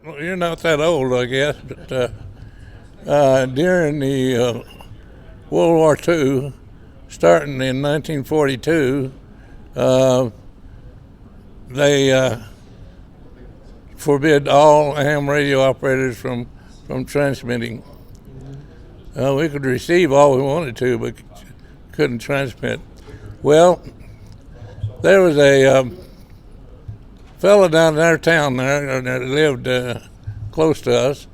you're not that old, I guess, but during the World War II, starting in 1942, they forbid all ham radio operators from transmitting. We could receive all we wanted to, but couldn't transmit. Well, there was a fellow down in our town there that lived close to us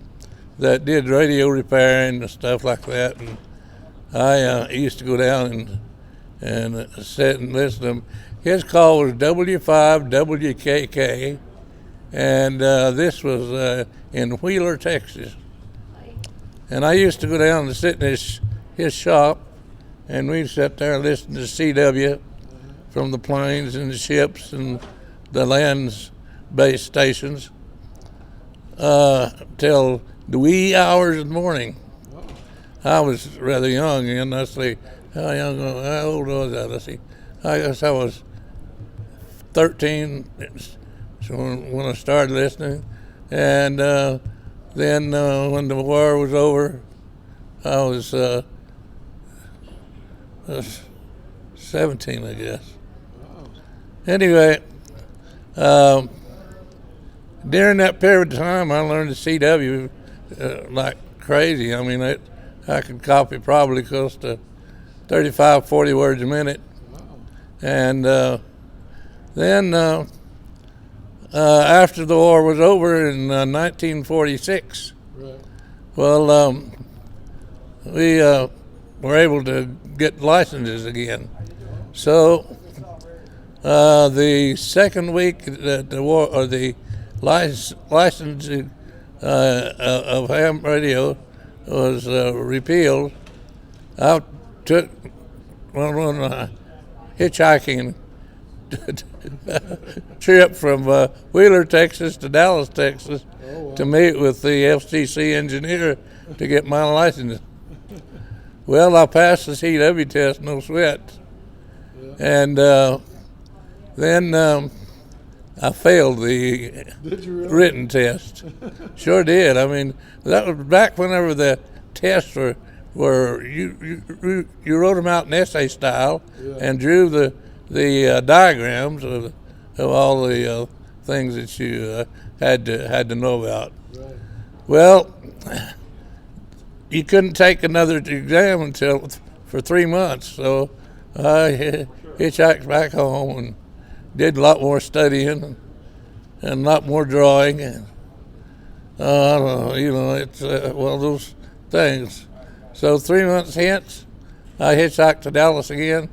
that did radio repairing and stuff like that. And I used to go down and sit and listen to him. His call was W5WKK, and this was in Wheeler, Texas. And I used to go down and sit in his shop, and we'd sit there and listen to CW from the planes and the ships and the land-based stations till the wee hours of the morning. I was rather young, and I say, how old was I? Let's see. I guess I was 13 so when I started listening, and then when the war was over, I was 17, I guess. Anyway, during that period of time, I learned the CW like crazy. I mean, I could copy probably close to 35, 40 words a minute. And then after the war was over in 1946, well, we were able to get licenses again. So the second week that the war, or the licensing of ham radio was repealed, I took one hitchhiking trip from Wheeler, Texas to Dallas, Texas, to meet with the FCC engineer to get my license. Well, I passed the CW test, no sweat. And then I failed the written test. Sure did. I mean, that was back whenever the tests were you wrote them out in essay style and drew the diagrams of all the things that you had to know about. Right. Well, you couldn't take another exam until for 3 months, so I hitchhiked back home and did a lot more studying and a lot more drawing. And I don't know, it's one of those things. So 3 months hence, I hitchhiked to Dallas again.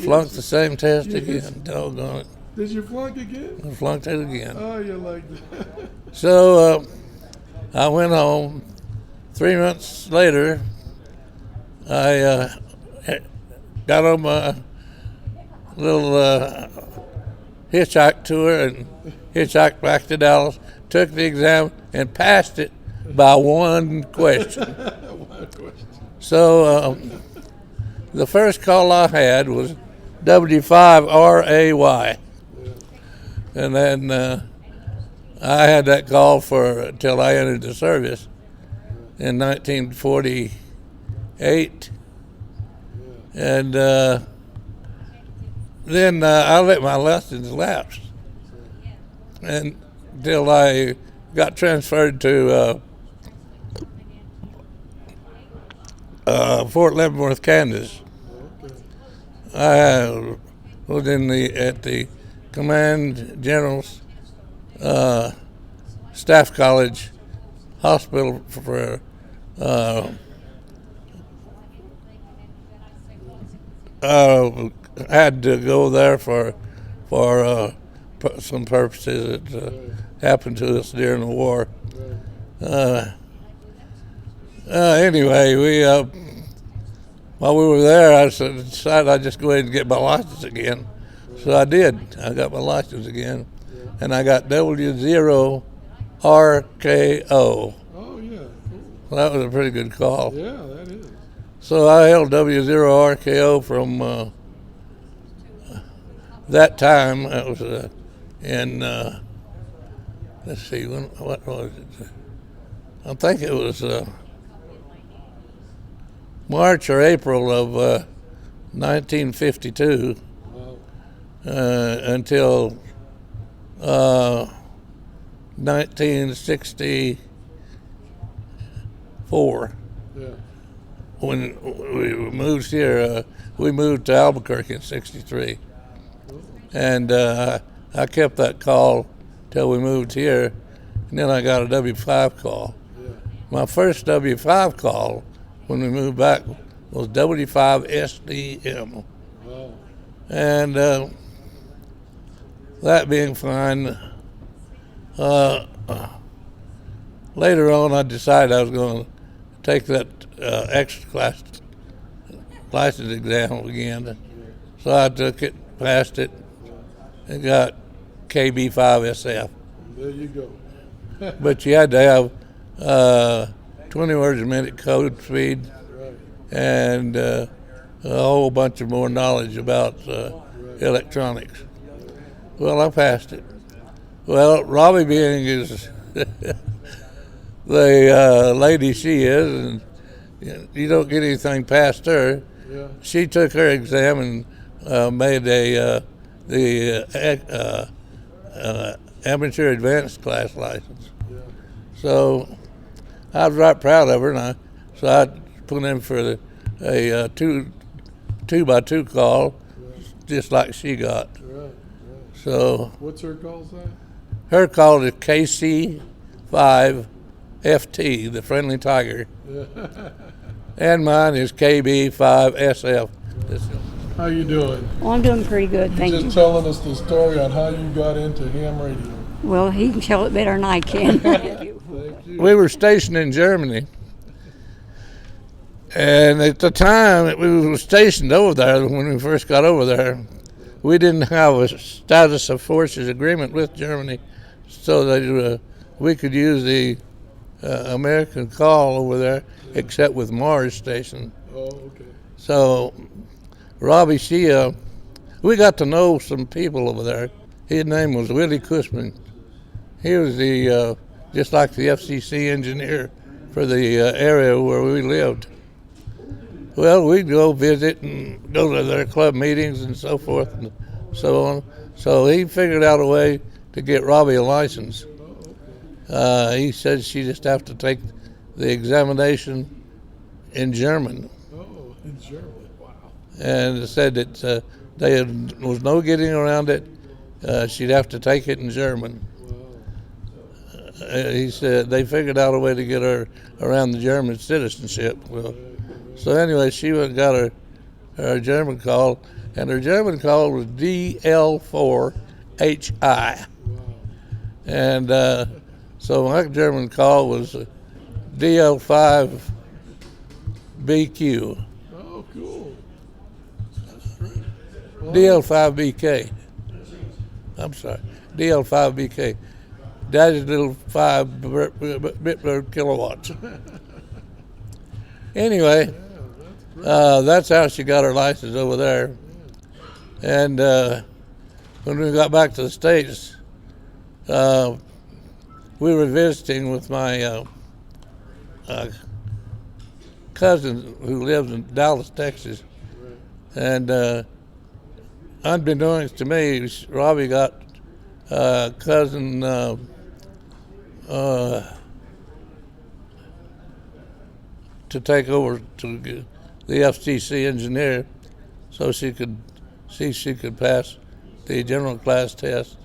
Flunked the same test again. Doggone it. Did you flunk again? I flunked it again. Oh, you like that. So I went home. 3 months later, I got on my little hitchhike tour and hitchhiked back to Dallas, took the exam, and passed it by one question. One question. So the first call I had was W5RAY. And then I had that call until I entered the service in 1948. And then I let my lessons lapse until I got transferred to Fort Leavenworth, Kansas. I was at the Command General's Staff College Hospital for had to go there for some purposes that happened to us during the war. Anyway, while we were there, I decided I'd just go ahead and get my license again. So I did. I got my license again, and I got W0RKO. Oh, yeah. Cool. Well, that was a pretty good call. Yeah, that is. So I held W0RKO from that time. That was in let's see, what was it? I think it was March or April of 1952 until 1964. Yeah. When we moved here, we moved to Albuquerque in '63, and I kept that call till we moved here, and then I got a W5 call. Yeah. My first W5 call when we moved back was W5SDM, Wow. and that being fine. Later on, I decided I was going to take that extra class license exam again. So I took it, passed it, and got KB5SF. There you go. But you had to have 20 words a minute code speed Right. and a whole bunch of more knowledge about electronics. Well, I passed it. Well, Robbie being is the lady she is, and you don't get anything past her. Yeah. She took her exam and made the amateur advanced class license. Yeah. So I was right proud of her, and so I put in for a two by two call, just like she got. Right. Right. So What's her call sign? her call is KC5FT, the Friendly Tiger, Yeah. and mine is KB5SF. How you doing? Well, I'm doing pretty good, thank Just you. telling us the story on how you got into ham radio. Well, he can tell it better than I can. Thank you. We were stationed in Germany, and at the time we were stationed over there, when we first got over there, we didn't have a status of forces agreement with Germany, so that we could use the American call over there, except with Mars Station. Oh, okay. So Robbie, we got to know some people over there. His name was Willie Kussman. He was the just like the FCC engineer for the area where we lived. Well, we'd go visit and go to their club meetings and so forth and so on. So he figured out a way to get Robbie a license. He said she just have to take the examination in German. Oh, in German. Wow. And said that there was no getting around it. She'd have to take it in German. He said they figured out a way to get her around the German citizenship. Well, so anyway, she went and got her German call, and her German call was DL4HI. And so my German call was DL5BQ. Oh, cool. DL5BK. I'm sorry, DL5BK. Daddy's little 5 bit per kilowatts. Anyway, that's how she got her license over there. And when we got back to the States, we were visiting with my cousin who lives in Dallas, Texas. And unbeknownst to me, Robbie got cousin to take over to the FCC engineer, so she could see she could pass the general class test.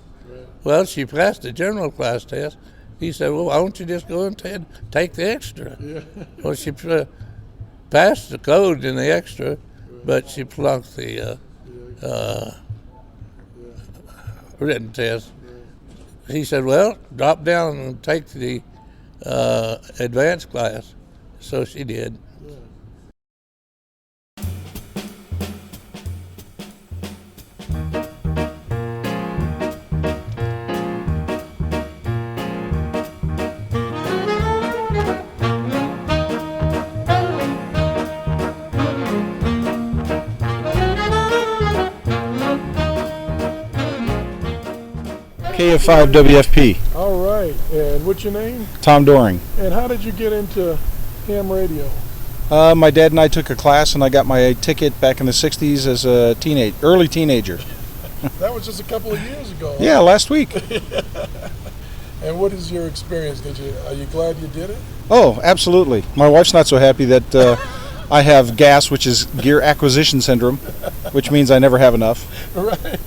Well, she passed the general class test. He said, "Well, why don't you just go and take the extra?" Yeah. Well, she passed the code in the extra, but she flunked the written test. He said, "Well, drop down and take the advanced class." So she did. KF5 WFP. All right. And what's your name? Tom Doring. And how did you get into ham radio? My dad and I took a class, and I got my ticket back in the 60s as a early teenager. That was just a couple of years ago. Yeah, last week. And what is your experience? Are you glad you did it? Oh, absolutely. My wife's not so happy that I have GAS, which is Gear Acquisition Syndrome, which means I never have enough. Right.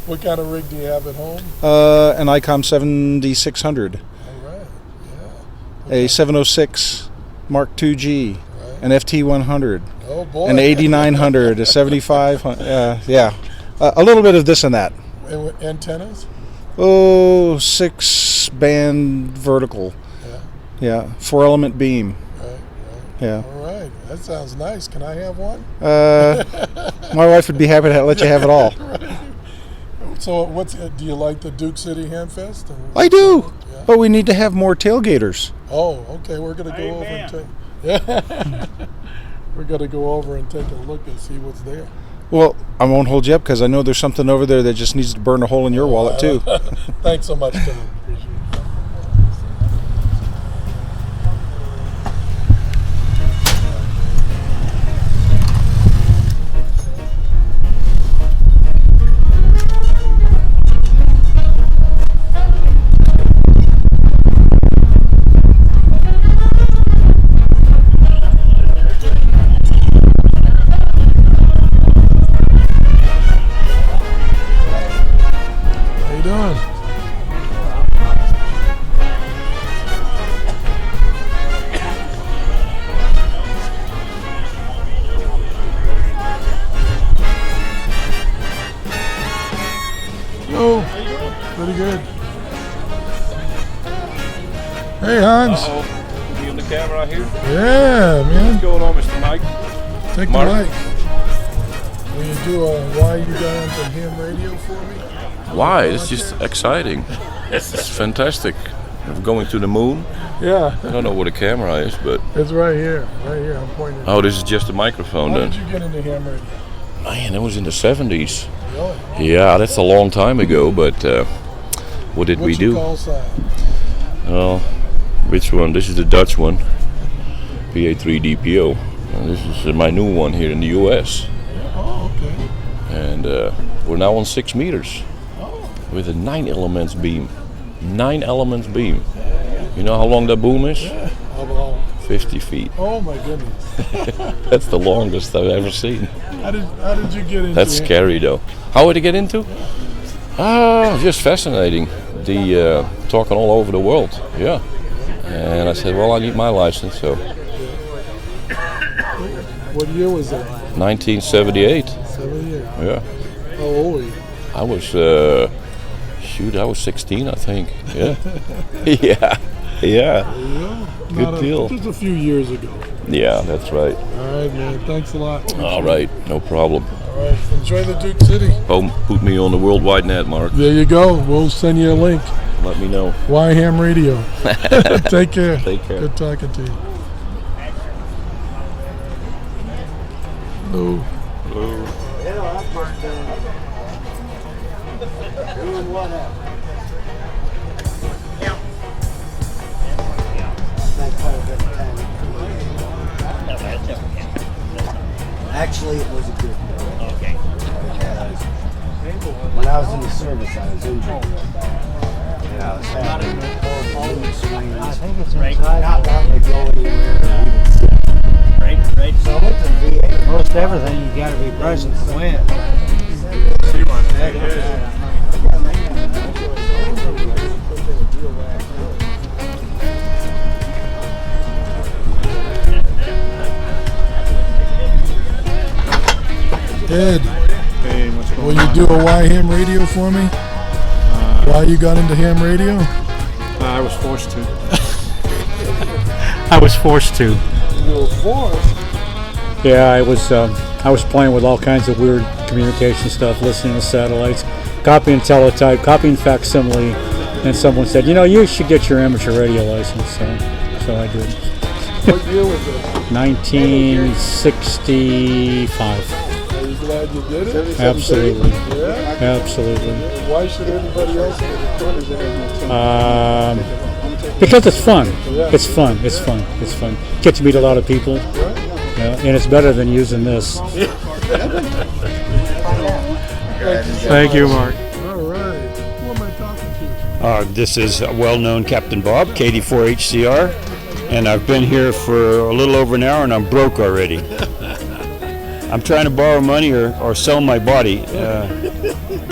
What kind of rig do you have at home? An ICOM 7600, All right. Yeah. a 706 Mark II-G, Right. an FT100, Oh boy. an 8900, a 7500, yeah. A little bit of this and that. And antennas? Oh, 6-band vertical. Yeah. Yeah, 4-element beam. Right. Yeah. All right. That sounds nice. Can I have one? My wife would be happy to let you have it all. So, do you like the Duke City Hamfest? I do, Yeah. but we need to have more tailgaters. Oh, okay. We're gonna go over and take. Yeah. We're gonna go over and take a look and see what's there. Well, I won't hold you up because I know there's something over there that just needs to burn a hole in your wallet too. Thanks so much, Tim. Appreciate it. How you doing? Oh, pretty good. Hey, Hans. Uh-oh. You on the camera here? Yeah, man. What's going on, Mr. Mike? Take Mark? the mic. Will you do a why you got into ham radio for me? Why? It's just exciting. It's fantastic. Going to the moon. Yeah, I don't know what a camera is, but it's right here. Right here. I'm pointing. oh, this is just a microphone How then. did you get into ham radio? Man, that was in the 70s. Really? Yeah, that's a long time ago, but what did we What's your do? call sign? Well, which one? This is the Dutch one, PA3DPO. And this is my new one here in the US. Oh, okay. And we're now on 6 meters Oh, with a 9 elements beam. 9 elements beam. You know how long that boom is? how about? 50 feet. Oh my goodness. That's the longest I've ever seen. How did you get into That's ham? scary though. How would I get into? Just fascinating. The talking all over the world. Yeah. And I said, well, I need my license. So What year was that? 1978. 7 years. Yeah. How old were you? I was, I was 16, I think. Yeah. Yeah. Yeah. There you go. Good deal. Just a few years ago. Yeah, that's right. All right, man. Thanks a lot. All right. No problem. All right. Enjoy the Duke City. Put me on the worldwide net, Mark. There you go. We'll send you a link. Let me know. Why Ham Radio. Take care. Take care. Good talking to you. Hello. Actually, it was a good day. Okay. When I was in the service, I was injured real bad. And I was having mood swings. I think it's not wanting to go anywhere or even sit. Right. So I went to the VA. Most everything you got to be present to win. Ed, Hey, what's going will you do a Why Ham Radio for me? Why you got into ham radio? I was forced to. I was forced to. You were forced. Yeah, I was playing with all kinds of weird communication stuff, listening to satellites, copying teletype, copying facsimile, and someone said, you should get your amateur radio license. So I did. What year was it? 1965. There you glad you did it? Absolutely. Yeah. Absolutely. Why should everybody else get it? Because it's fun. It's fun. It's fun. It's fun. Get to meet a lot of people. Yeah, and it's better than using this. Thank you, Mark. All right. Who am I talking to? This is well-known Captain Bob, KD4HCR, and I've been here for a little over an hour, and I'm broke already. I'm trying to borrow money or sell my body,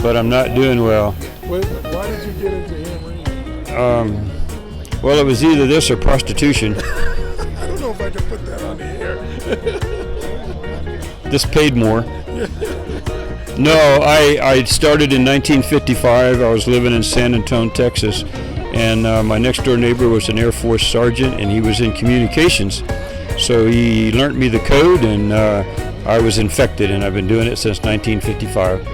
but I'm not doing well. Why did you get into ham radio? Well, it was either this or prostitution. I don't know if I can put that on the air. This paid more. No, I started in 1955. I was living in San Antonio, Texas, and my next door neighbor was an Air Force sergeant, and he was in communications. So he learned me the code, and I was infected, and I've been doing it since 1955.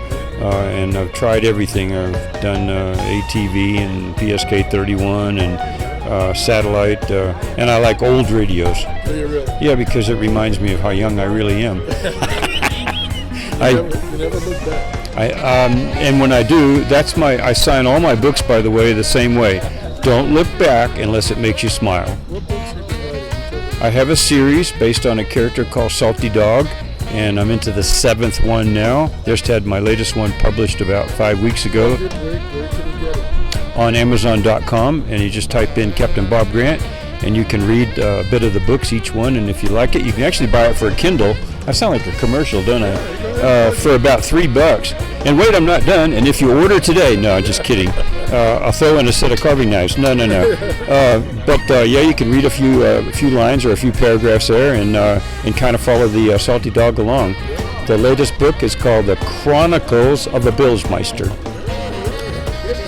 And I've tried everything. I've done ATV and PSK 31 and satellite, and I like old radios. Do you really? Yeah, because it reminds me of how young I really am. You never look back. And when I do, I sign all my books, by the way, the same way. Don't look back unless it makes you smile. What books are you writing? I have a series based on a character called Salty Dog, and I'm into the 7th one now. Just had my latest one published about 5 weeks ago. Where can you get it? On Amazon.com, and you just type in Captain Bob Grant, and you can read a bit of the books, each one, and if you like it, you can actually buy it for a Kindle. I sound like a commercial, don't I? For about $3. And wait, I'm not done. And if you order today, no, just kidding. I'll throw in a set of carving knives. No. But yeah, you can read a few lines or a few paragraphs there, and kind of follow the Salty Dog along. The latest book is called The Chronicles of a Billsmeister,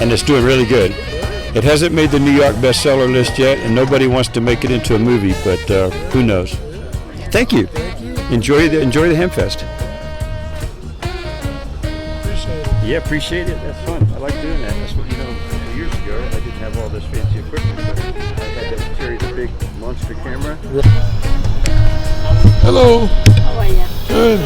and it's doing really good. It hasn't made the New York bestseller list yet, and nobody wants to make it into a movie, but who knows? Thank you. Enjoy the Hamfest. Appreciate it. Yeah, appreciate it. That's fun. I like doing that. That's what, years ago, I didn't have all this fancy equipment, but I had to carry the big monster camera. Hello. How are you? Good.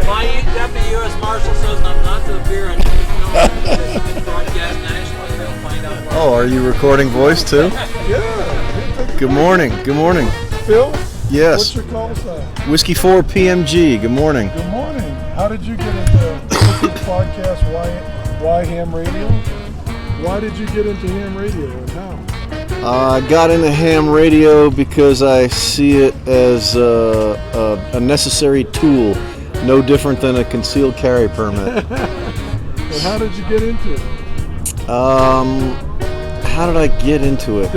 My Deputy U.S. Marshal says I'm not to appear on any film broadcast nationally. They'll find out. Oh, are you recording voice too? Yeah. Good morning. Good morning. Phil? Yes. What's your call sign? Whiskey 4 PMG. Good morning. Good morning. How did you get into the podcast, Why Ham Radio? Why did you get into ham radio and how? I got into ham radio because I see it as a necessary tool, no different than a concealed carry permit. And how did you get into it? How did I get into it?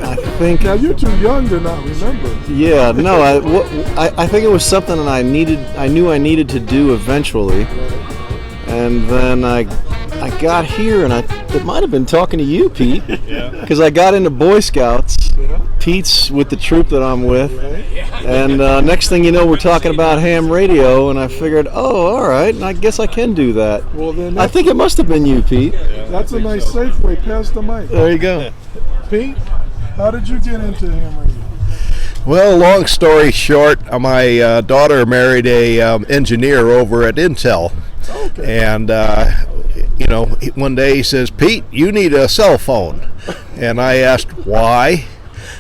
I think. Now you're too young to not remember. Yeah, no. I think it was something that I knew I needed to do eventually, and then I got here, and it might have been talking to you, Pete, because I got into Boy Scouts. Pete's with the troop that I'm with, and next thing you know, we're talking about ham radio, and I figured, oh, all right, and I guess I can do that. Well, then I think it must have been you, Pete. that's a nice safe way. Pass the mic. There you go. Pete, how did you get into ham radio? Well, long story short, my daughter married a engineer over at Intel. Okay. And, one day he says, Pete, you need a cell phone. And I asked, why?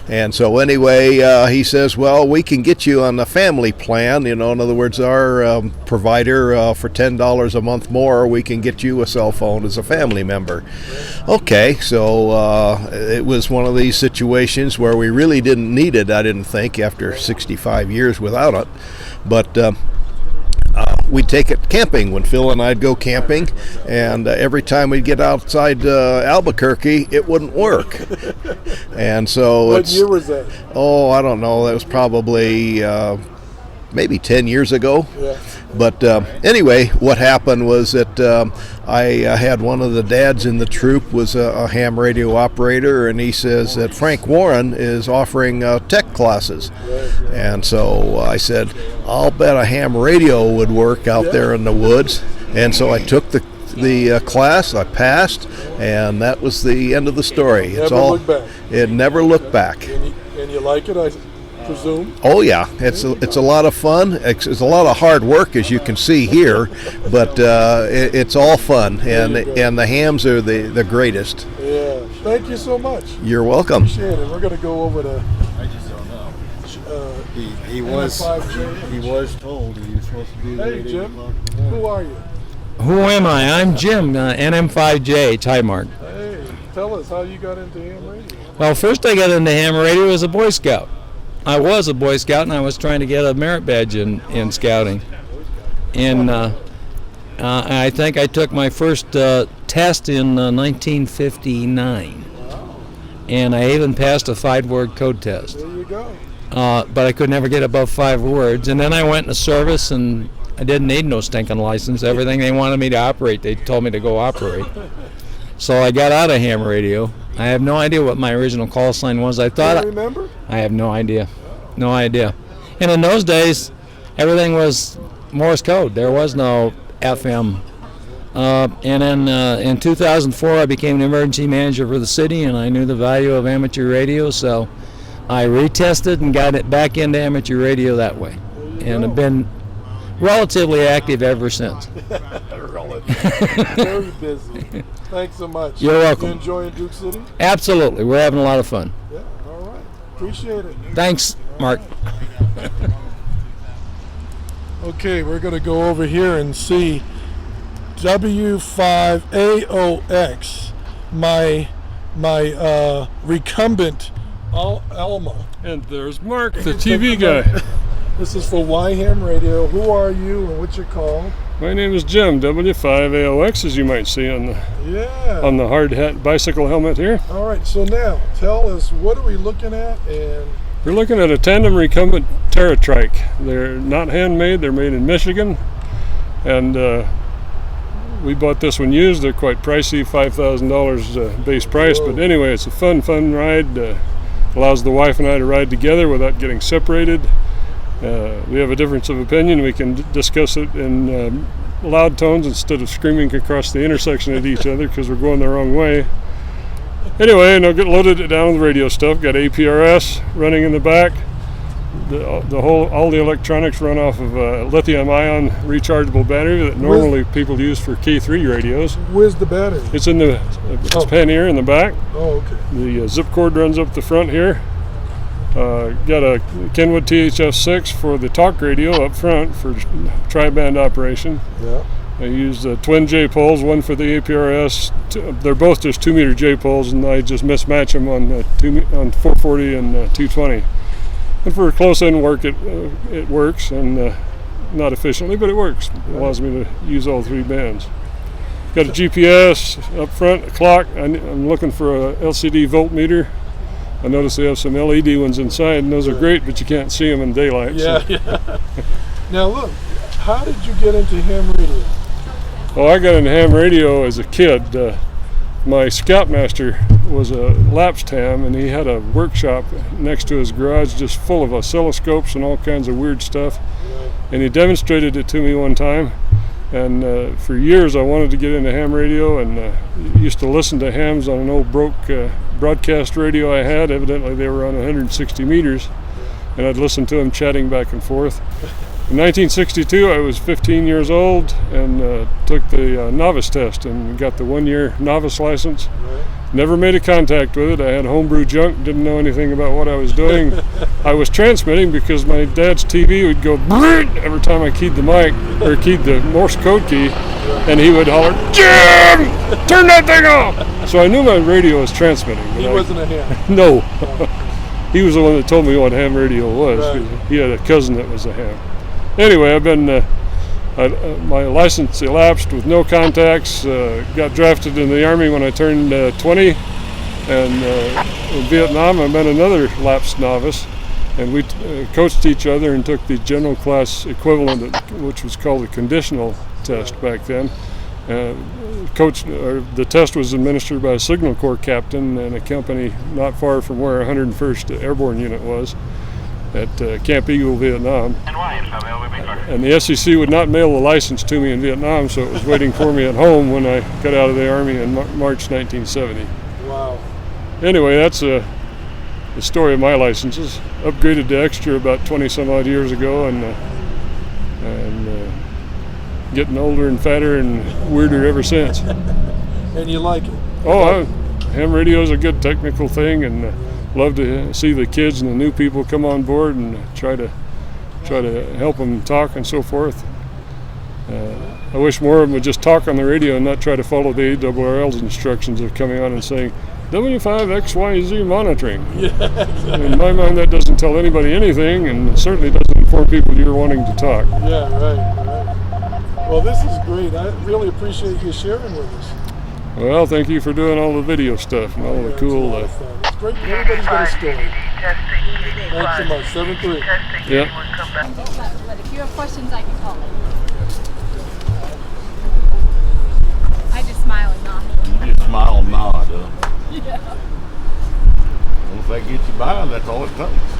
And so anyway, he says, well, we can get you on the family plan. In other words, our provider for $10 a month more, we can get you a cell phone as a family member. Okay, so it was one of these situations where we really didn't need it, I didn't think, after 65 years without it. But we'd take it camping when Phil and I'd go camping, and every time we'd get outside Albuquerque, it wouldn't work. And so What year was that? Oh, I don't know. That was probably maybe 10 years ago. Yeah. But anyway, what happened was that I had one of the dads in the troop was a ham radio operator, and he says that Frank Warren is offering tech classes. And so I said, I'll bet a ham radio would work out there in the woods. And so I took the class, I passed, and that was the end of the story. Looked back. It never looked back. And you like it, I presume? Oh yeah, it's a lot of fun. It's a lot of hard work, as you can see here, but it's all fun, and the hams are the greatest. Yeah. Thank you so much. You're welcome. Appreciate it. We're going to go over to. I just don't know. He was told he was supposed to be there. Hey Jim, who are you? Who am I? I'm Jim, NM5J, Tie Mark. Hey, tell us how you got into ham radio. Well, first I got into ham radio as a Boy Scout. I was a Boy Scout, and I was trying to get a merit badge in scouting. And I think I took my first test in 1959. And I even passed a 5-word code test. There you go. But I could never get above 5 words. And then I went into service, and I didn't need no stinking license. Everything they wanted me to operate, they told me to go operate. So I got out of ham radio. I have no idea what my original call sign was. I thought. Do you remember? I have no idea. No idea. And in those days, everything was Morse code. There was no FM. And then in 2004, I became the emergency manager for the city, and I knew the value of amateur radio, so I retested and got it back into amateur radio that way. And I've been relatively active ever since. Very busy. Thanks so much. You're welcome. You enjoying Duke City? Absolutely. We're having a lot of fun. Yeah, all right. Appreciate it. Thanks, Mark. Okay, we're going to go over here and see W5AOX, my recumbent Alma. And there's Mark, the TV guy. This is for Yhamradio. Who are you and what's your call? My name is Jim, W5AOX, as you might see on the hard hat bicycle helmet here. All right, so now tell us, what are we looking at? And we're looking at a tandem recumbent TerraTrike. They're not handmade, they're made in Michigan. And we bought this one used. They're quite pricey, $5,000 base price. Whoa. But anyway, it's a fun ride. Allows the wife and I to ride together without getting separated. We have a difference of opinion. We can discuss it in loud tones instead of screaming across the intersection at each other because we're going the wrong way. Anyway, and I'll get loaded it down with radio stuff. Got APRS running in the back. All the electronics run off of a lithium-ion rechargeable battery that normally people use for K3 radios. Where's the battery? It's in the pannier in the back. Oh, okay. The zip cord runs up the front here. Got a Kenwood THF6 for the talk radio up front for tri-band operation. Yeah. I used twin J-poles, one for the APRS. They're both just 2-meter J-poles, and I just mismatch them on 440 and 220. And for close-in work, it works, and not efficiently, but it works. It allows me to use all 3 bands. Got a GPS up front, a clock. I'm looking for a LCD voltmeter. I noticed they have some LED ones inside, and those are great, but you can't see them in daylight. Yeah, yeah. Now look, how did you get into ham radio? Well, I got into ham radio as a kid. My scoutmaster was a lapsed ham, and he had a workshop next to his garage just full of oscilloscopes and all kinds of weird stuff. And he demonstrated it to me one time. And for years I wanted to get into ham radio, and used to listen to hams on an old broke broadcast radio I had. Evidently they were on 160 meters, and I'd listen to them chatting back and forth. In 1962 I was 15 years old and took the novice test and got the 1-year novice license. Never made a contact with it. I had homebrew junk, didn't know anything about what I was doing. I was transmitting because my dad's TV would go every time I keyed the mic, or keyed the Morse code key, and he would holler, "Jim, turn that thing off!" So I knew my radio was transmitting. He wasn't a ham. No. He was the one that told me what ham radio was. Right. He had a cousin that was a ham. Anyway, I've been... my license elapsed with no contacts. Got drafted in the Army when I turned 20, and in Vietnam I met another lapsed novice, and we coached each other and took the general class equivalent, which was called the conditional test back then. The test was administered by a Signal Corps captain in a company not far from where 101st Airborne Unit was at Camp Eagle, Vietnam. And the SEC would not mail the license to me in Vietnam, so it was waiting for me at home when I got out of the Army in March 1970. Wow. Anyway, that's the story of my licenses. Upgraded to extra about 20 some odd years ago, and getting older and fatter and weirder ever since. And you like it? Oh, ham radio is a good technical thing, and love to see the kids and the new people come on board and try to help them talk and so forth. I wish more of them would just talk on the radio and not try to follow the ARRL's instructions of coming on and saying W5XYZ monitoring. Yeah, exactly. In my mind, that doesn't tell anybody anything, and certainly doesn't inform people you're wanting to talk. Yeah, right. Well, this is great. I really appreciate you sharing with us. Well, thank you for doing all the video stuff and all the cool. It's great. Everybody's got a story. Thanks so much. 7-3. Yeah. But if you have questions, I can call. I just smile and nod. You just smile and nod. Yeah. Well, if they get you by, that's all it takes.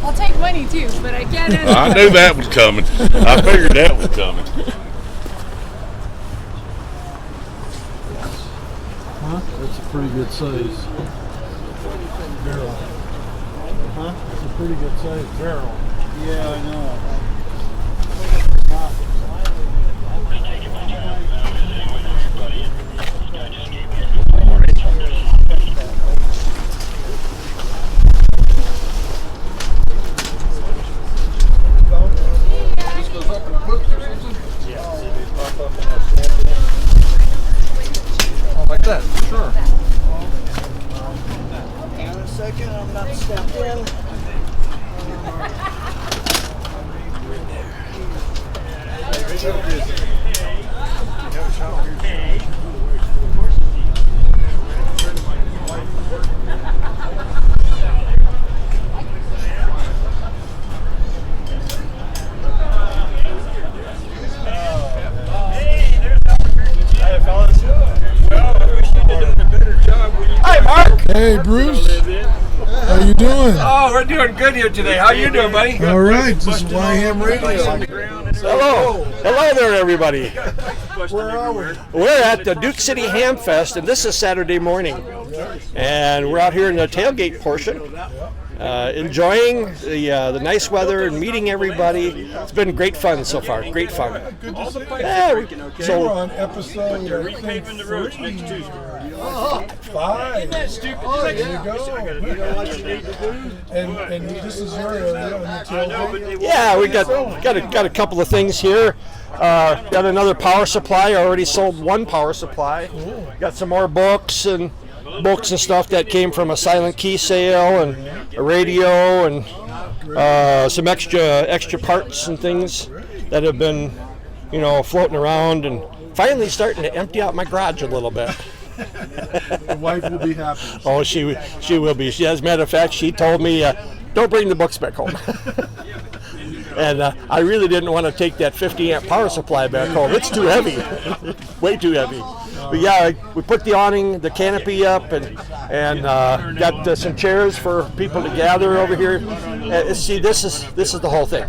I'll take money too, but I can't. I knew that was coming. I figured that was coming. Huh? That's a pretty good size barrel. Huh? It's a pretty good size barrel. Yeah, I know. Like that, sure. Hang on a second, I'm about to step in. Hi, Mark. Hey, Bruce. How you doing? Oh, we're doing good here today. How you doing, buddy? All right. This is Yhamradio. Hello there, everybody. Where are we? We're at the Duke City Hamfest, and this is Saturday morning. And we're out here in the tailgate portion, enjoying the nice weather and meeting everybody. It's been great fun so far. Great fun. Good to see you. Yeah, We're on episode 5. There you go. And this is your area on the tailgate? Yeah, we got a couple of things here. Got another power supply. I already sold one power supply. Got some more books and stuff that came from a silent key sale, and a radio, and some extra parts and things that have been, floating around, and finally starting to empty out my garage a little bit. The wife will be happy. Oh, she will be. As a matter of fact, she told me, don't bring the books back home. And I really didn't want to take that 50-amp power supply back home. It's too heavy, way too heavy. But yeah, we put the awning, the canopy up, and got some chairs for people to gather over here. See, this is the whole thing.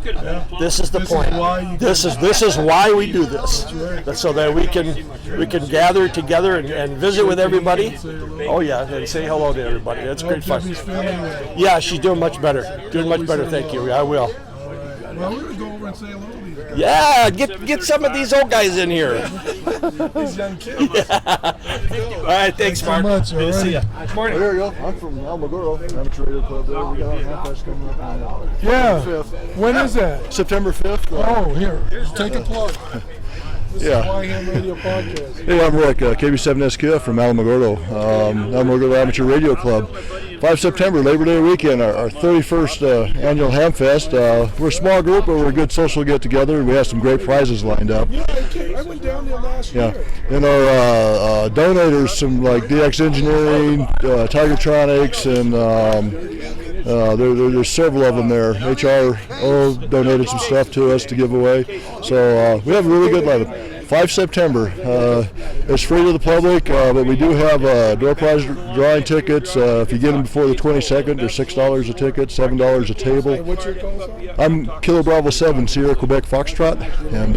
This is the point. This is why we do this, so that we can gather together and visit with everybody. Oh yeah, and say hello to everybody. It's great fun. Yeah, she's doing much better. Thank you. I will. Well, we're gonna go over and say hello to these guys. Yeah, get some of these old guys in here. These young kids. Yeah. All right, thanks, Mark. Thanks so much. Good to see you. Alrighty. Morning. There you go. I'm from Albuquerque Amateur Radio Club. There we got our Hamfest coming up on Yeah. September 5th. When is that? September 5th. Oh, here. Take a plug. This Yeah. is Yhamradio podcast. Hey, I'm Rick, KB7SQ from Alamogordo, Alamogordo Amateur Radio Club. 5 September, Labor Day weekend, our 31st annual Hamfest. We're a small group, but we're a good social get-together. We have some great prizes lined up. Yeah, I went down there last year. And our donators, some like DX Engineering, Tigertronics, and There's several of them there. HRO donated some stuff to us to give away. So we have a really good lineup. 5 September. It's free to the public, but we do have door prize drawing tickets. If you get them before the 22nd, they're $6 a ticket, $7 a table. What's your call sign? I'm Kilo Bravo 7, Sierra Quebec Foxtrot, and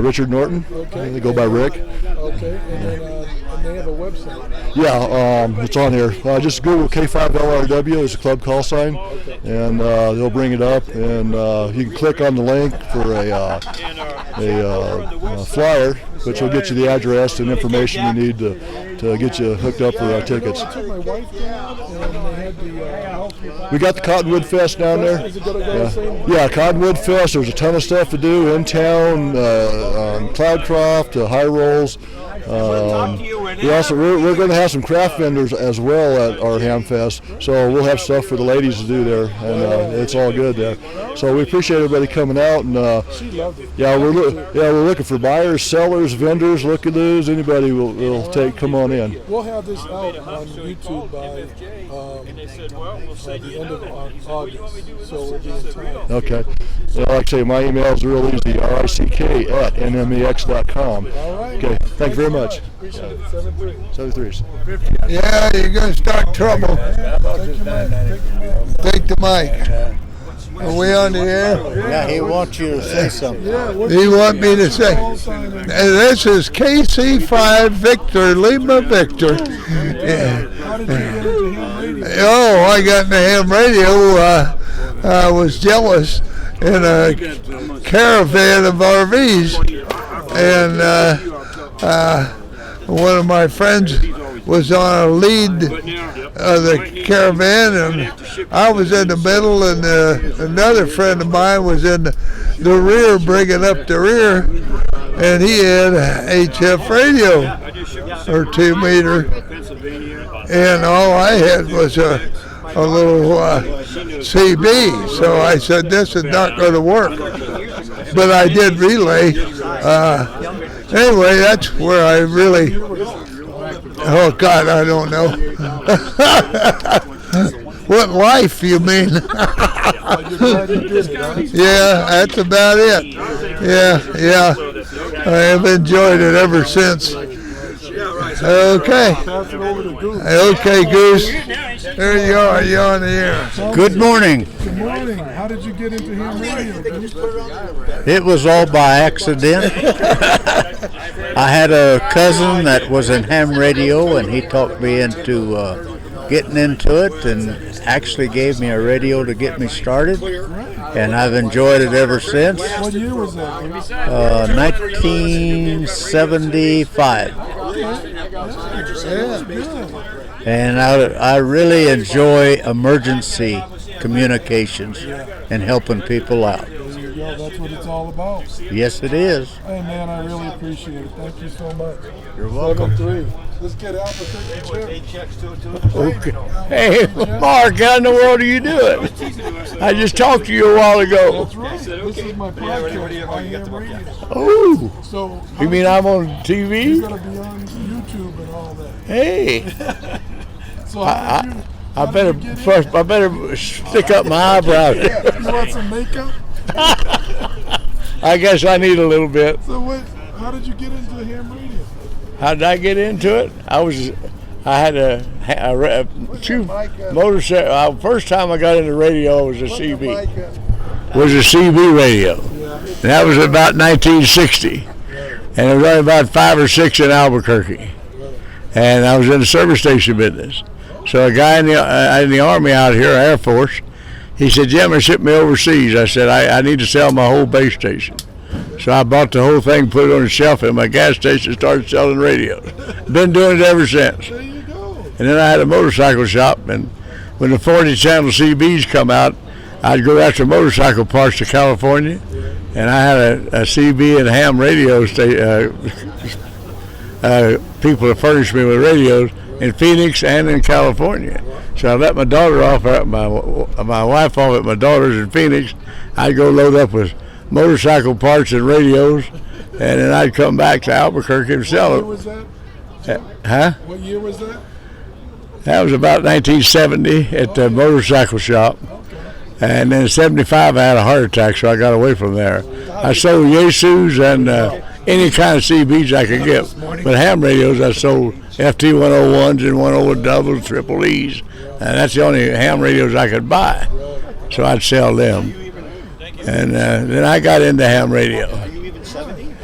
Richard Norton. Okay. They go by Rick. Okay, and then and they have a website. Yeah, it's on here. Just Google K5LRW as a club call sign, and they'll bring it up, and you can click on the link for a flyer, which will get you the address and information you need to get you hooked up for tickets. I took my wife down, and they had the We got the Cottonwood Fest down there. Is it gonna go the same? Yeah, Cottonwood Fest. There's a ton of stuff to do in town. Cloudcroft, high rolls. We're going to have some craft vendors as well at our Ham Fest, so we'll have stuff for the ladies to do there, and it's all good there. So we appreciate everybody coming out, and we're looking for buyers, sellers, vendors, look-a-loos, anybody will come on in. We'll have this out on YouTube by the end of August, so we'll be in time. Okay. Like I say, my email is real easy, rick@nmex.com. All right. Okay, thank you very much. Appreciate it. 73s. Yeah, you're going to start trouble. Take the mic. Are we on the air? Yeah, he wants you to say something. He wants me to say, this is KC5 Victor, Lima Victor. Yeah. Oh, I got in the ham radio. I was jealous in a caravan of RVs, and one of my friends was on a lead of the caravan, and I was in the middle, and another friend of mine was in the rear, bringing up the rear, and he had a HF radio, or 2 meter, and all I had was a little CB, so I said, this is not going to work, but I did relay. Anyway, that's where I really, oh God, I don't know. What life you mean? Yeah, that's about it. Yeah, I have enjoyed it ever since. Okay, Goose. There you are. You're on the air. Good morning. Good morning. How did you get into ham radio? It was all by accident. I had a cousin that was in ham radio, and he talked me into getting into it, and actually gave me a radio to get me started, and I've enjoyed it ever since. What year was that? 1975. And I really enjoy emergency communications and helping people out. There you go. That's what it's all about. Yes, it is. Hey, man, I really appreciate it. Thank you so much. You're welcome. 7-3. Let's get Albuquerque chip. Okay. Hey, Mark, how in the world are you doing? I just talked to you a while ago. That's right. This is my podcast, I Am Radio. Oh, So you mean I'm on TV? You're going to be on YouTube and all that. Hey, So I better stick up my eyebrows. You want some makeup? I guess I need a little bit. So how did you get into ham radio? How did I get into it? I had a two motorcycle. First time I got into radio was a CB. Was a CB radio. And that was about 1960, and there was only about 5 or 6 in Albuquerque. And I was in the service station business. So a guy in the Army out here, Air Force, he said, "Jim, ship me overseas." I said, I need to sell my whole base station. So I bought the whole thing, put it on a shelf at my gas station, started selling radios. Been doing it ever since. There you go. And then I had a motorcycle shop, and when the 40-channel CBs come out, I'd go after motorcycle parts to California, and I had a CB and ham radio people that furnished me with radios in Phoenix and in California. So I let my daughter off, my wife off at my daughter's in Phoenix. I'd go load up with motorcycle parts and radios, and then I'd come back to Albuquerque and sell it. What year was that? Huh? What year was that? That was about 1970 at the motorcycle shop. And then in 75, I had a heart attack, so I got away from there. I sold Yaesus and any kind of CBs I could get. But ham radios, I sold FT101s and 101 doubles, triple E's. And that's the only ham radios I could buy. So I'd sell them. And then I got into ham radio.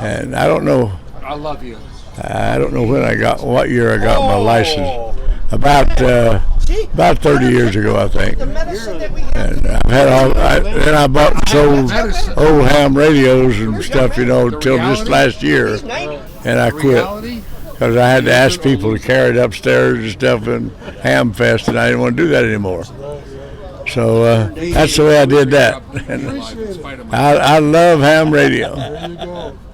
And I don't know. I love you. I don't know what year I got my license. About 30 years ago, I think. And I've had then I bought and sold old ham radios and stuff, till just last year, and I quit because I had to ask people to carry it upstairs and stuff in Hamfest, and I didn't want to do that anymore. So that's the way I did that. And I love ham radio.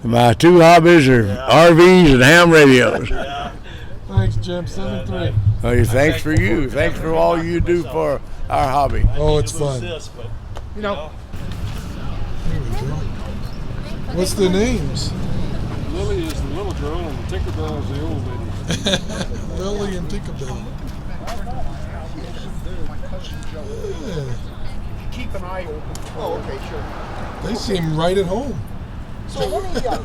My two hobbies are RVs and ham radios. Thanks, Jim. 7-3. Oh, thanks for you. Thanks for all you do for our hobby. Oh, it's fun. What's the names? Lily is the little girl and Tinkerbell is the old lady. Lily and Tinkerbell. Yeah. Keep an eye open. Oh, okay, sure. They seem right at home. So let me tell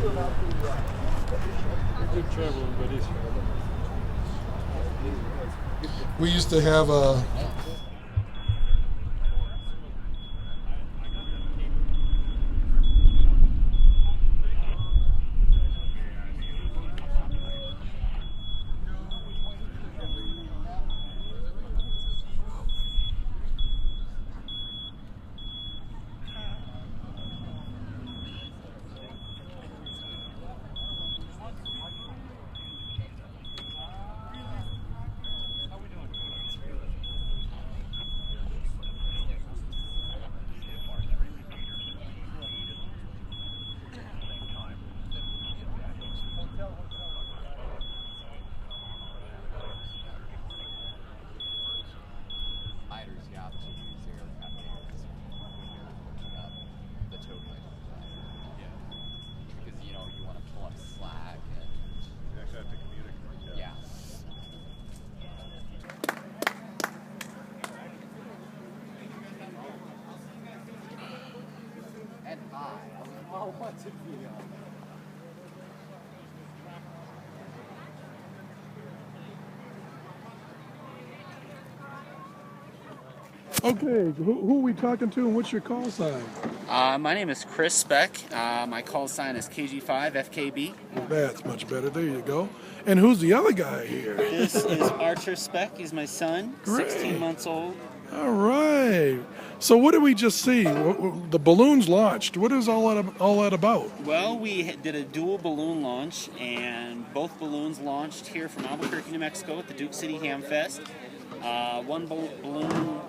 you about the Good traveling buddies. We used to have a Okay, who are we talking to and what's your call sign? My name is Chris Speck. My call sign is KG5FKB. That's much better. There you go. And who's the other guy here? This is Archer Speck. He's my son, Great. 16 months old. All right. So what did we just see? The balloons launched. What is all that about? Well, we did a dual balloon launch, and both balloons launched here from Albuquerque, New Mexico at the Duke City Hamfest. One balloon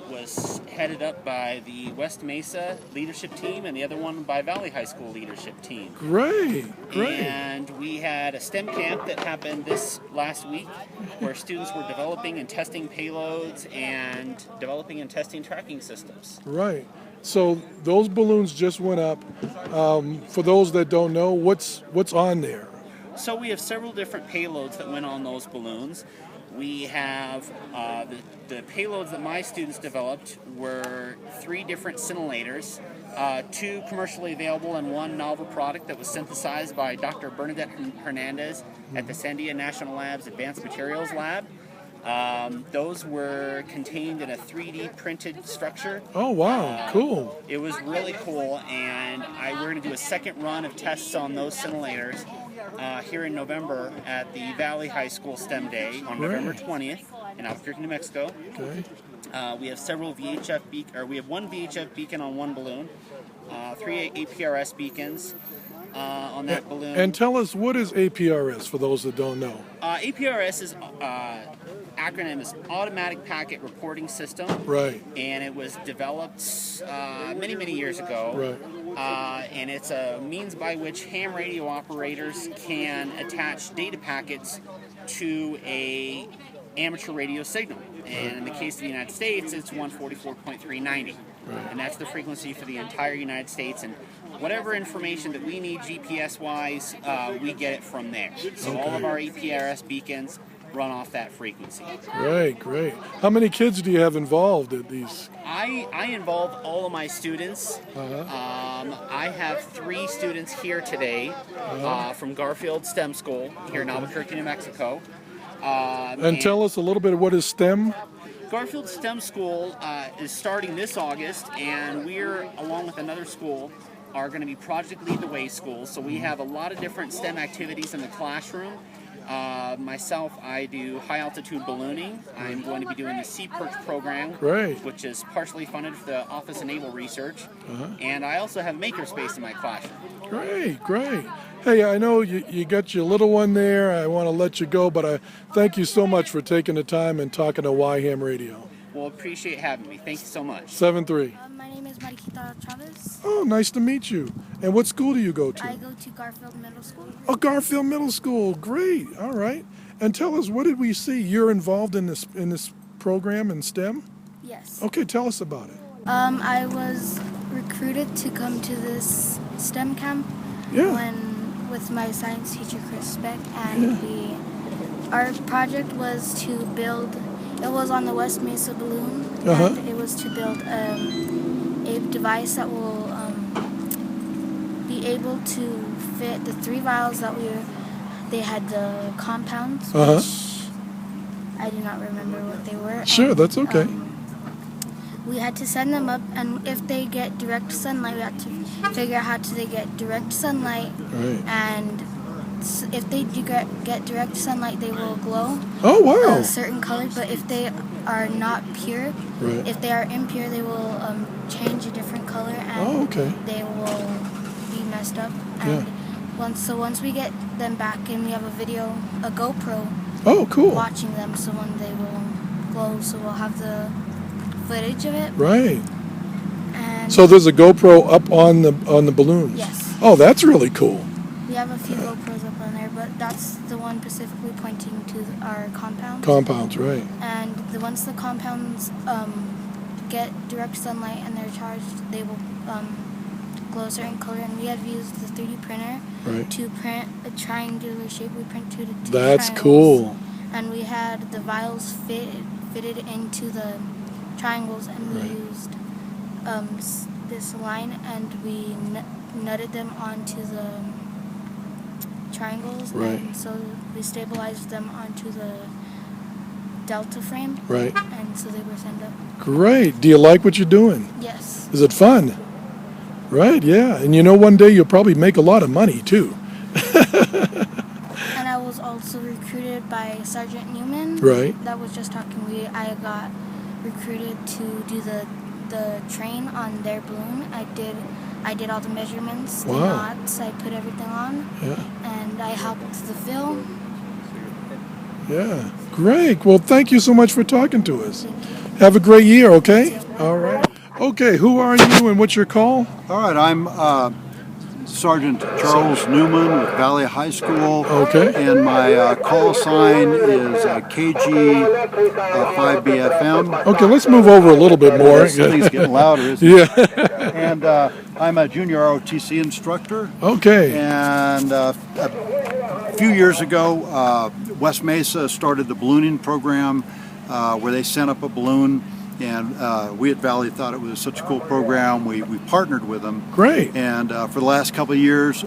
was headed up by the West Mesa leadership team, and the other one by Valley High School leadership team. Great. And we had a STEM camp that happened this last week, where students were developing and testing payloads and developing and testing tracking systems. Right. So those balloons just went up. For those that don't know, what's on there? So we have several different payloads that went on those balloons. We have the payloads that my students developed were 3 different scintillators, 2 commercially available and 1 novel product that was synthesized by Dr. Bernadette Hernandez at the Sandia National Labs Advanced Materials Lab. Those were contained in a 3D printed structure. Oh, wow. Cool. It was really cool, and we're going to do a second run of tests on those scintillators here in November at the Valley High School STEM Day on November 20th in Albuquerque, New Mexico. Okay. We have several we have 1 VHF beacon on 1 balloon, 3 APRS beacons on that balloon. And tell us, what is APRS for those that don't know? APRS is acronym is Automatic Packet Reporting System. Right. And it was developed many, many years ago. Right. And it's a means by which ham radio operators can attach data packets to a amateur radio signal. And in the case of the United States, it's 144.390. Right. And that's the frequency for the entire United States. And whatever information that we need GPS-wise, we get it from there. So all of our APRS beacons run off that frequency. Great. How many kids do you have involved at these? I involve all of my students. I have 3 students here today from Garfield STEM School here in Albuquerque, New Mexico. And tell us a little bit of what is STEM? Garfield STEM School is starting this August, and we're, along with another school, are going to be Project Lead the Way schools. So we have a lot of different STEM activities in the classroom. Myself, I do high altitude ballooning. I'm going to be doing the Sea Perch program, which is partially funded for the Office of Naval Research. And I also have makerspace in my classroom. Great. Hey, I know you got your little one there. I want to let you go, but I thank you so much for taking the time and talking to YHAMRadio. Well, appreciate having me. Thank you so much. 7-3. My name is Mariquita Chavez. Oh, nice to meet you. And what school do you go to? I go to Garfield Middle School. Oh, Garfield Middle School. Great. All right. And tell us, what did we see? You're involved in this program in STEM? Yes. Okay, tell us about it. I was recruited to come to this STEM camp with my science teacher, Chris Speck, and our project was to build, it was on the West Mesa balloon, and it was to build a device that will be able to fit the 3 vials that they had the compounds, which I do not remember what they were. Sure, that's okay. We had to send them up, and if they get direct sunlight, we had to figure out how they get direct sunlight. And if they do get direct sunlight, they will glow a certain color. But if they are not pure, if they are impure, they will change a different color, and they will be messed up. And once we get them back, and we have a GoPro, watching them, so when they will glow, so we'll have the footage of it. Right. And so there's a GoPro up on the balloons? Yes. Oh, that's really cool. We have a few GoPros up on there, but that's the one specifically pointing to our compounds. Compounds, right. And once the compounds get direct sunlight and they're charged, they will glow a certain color. And we have used the 3D printer to print a triangular shape. We print two That's triangles. Cool. And we had the vials fitted into the triangles, and we used this line, and we nutted them onto the triangles, and so we stabilized them onto the delta frame, and so they were sent up. Great. Do you like what you're doing? Yes. Is it fun? Right, yeah. And one day you'll probably make a lot of money too. And I was also recruited by Sergeant Newman. That was just talking. I got recruited to do the train on their balloon. I did all the measurements, the knots, I put everything on, and I helped the fill. Yeah, great. Well, thank you so much for talking to us. Have a great year, okay? All right. Okay, who are you and what's your call? All right, I'm Sergeant Charles Newman with Valley High School. Okay. And my call sign is KG5BFM. Okay, let's move over a little bit more. This thing's getting louder, isn't it? Yeah. And I'm a junior ROTC instructor. Okay. And a few years ago, West Mesa started the ballooning program where they sent up a balloon. And we at Valley thought it was such a cool program. We partnered with them. Great. And for the last couple of years,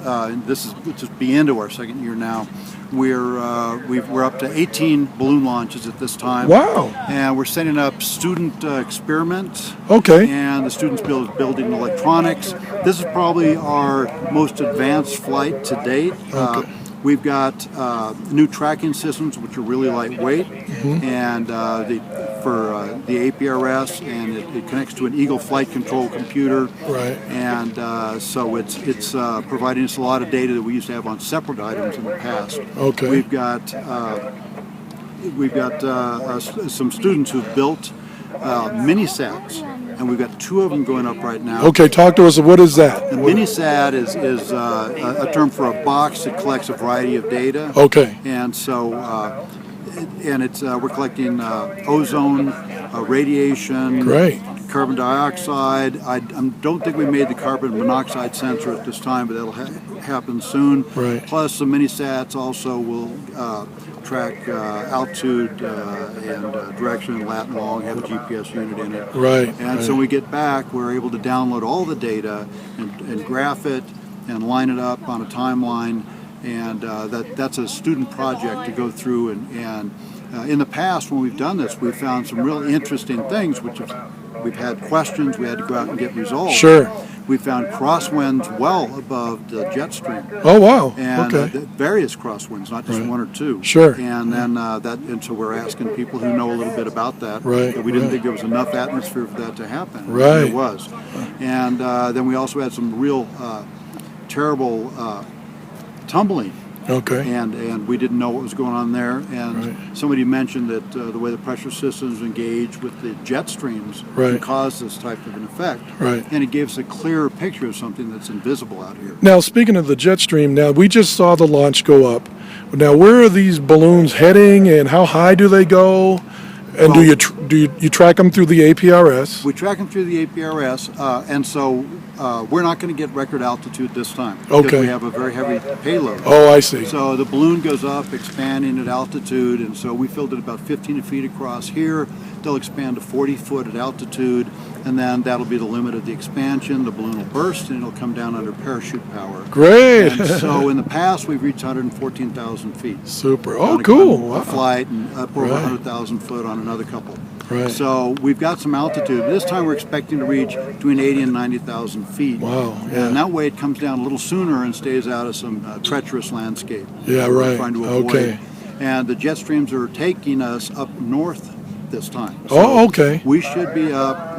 this is just be into our second year now. We're up to 18 balloon launches at this time. Wow. And we're setting up student experiments. Okay. And the students building electronics. This is probably our most advanced flight to date. Okay. We've got new tracking systems, which are really lightweight, and for the APRS, and it connects to an Eagle flight control computer. Right. And so it's providing us a lot of data that we used to have on separate items in the past. Okay. We've got some students who've built mini-sats. And we've got 2 of them going up right now. Okay, talk to us. What is that? The mini-sat is a term for a box that collects a variety of data. Okay. And so, we're collecting ozone, radiation, carbon dioxide. I don't think we made the carbon monoxide sensor at this time, but that'll happen soon. Right. Plus, the mini-sats also will track altitude and direction and lat and long, have a GPS unit in it. Right. And so we get back, we're able to download all the data and graph it and line it up on a timeline. And that's a student project to go through. And in the past, when we've done this, we've found some really interesting things, which we've had questions we had to go out and get resolved. Sure. We found crosswinds well above the jet stream. Oh, wow. And Okay. various crosswinds, not just Right. one or two. Sure. And then and so we're asking people who know a little bit about that. Right, That we didn't right. think there was enough atmosphere for that to happen. Right. There was. And then we also had some real terrible tumbling. Okay. And we didn't know what was going on there. And somebody mentioned that the way the pressure systems engage with the jet streams can Right. cause this type of an effect. Right. And it gave us a clearer picture of something that's invisible out here. Now, speaking of the jet stream, now we just saw the launch go up. Now, where are these balloons heading, and how high do they go? And do you track them through the APRS? We track them through the APRS, and so we're not going to get record altitude this time. Okay. Because we have a very heavy payload. Oh, I see. So the balloon goes up, expanding at altitude, and so we filled it about 15 feet across here. They'll expand to 40 foot at altitude, and then that'll be the limit of the expansion. The balloon will burst, and it'll come down under parachute power. Great. And so in the past, we've reached 114,000 feet. Super. Oh, on cool. a Wow. flight, and up over Right. 100,000 foot on another couple. Right. So we've got some altitude. This time we're expecting to reach between 80 and 90,000 feet. Wow, yeah. And that way it comes down a little sooner and stays out of some treacherous landscape. Yeah, We're right. trying to avoid. Okay. And the jet streams are taking us up north this time. Oh, okay. We should be up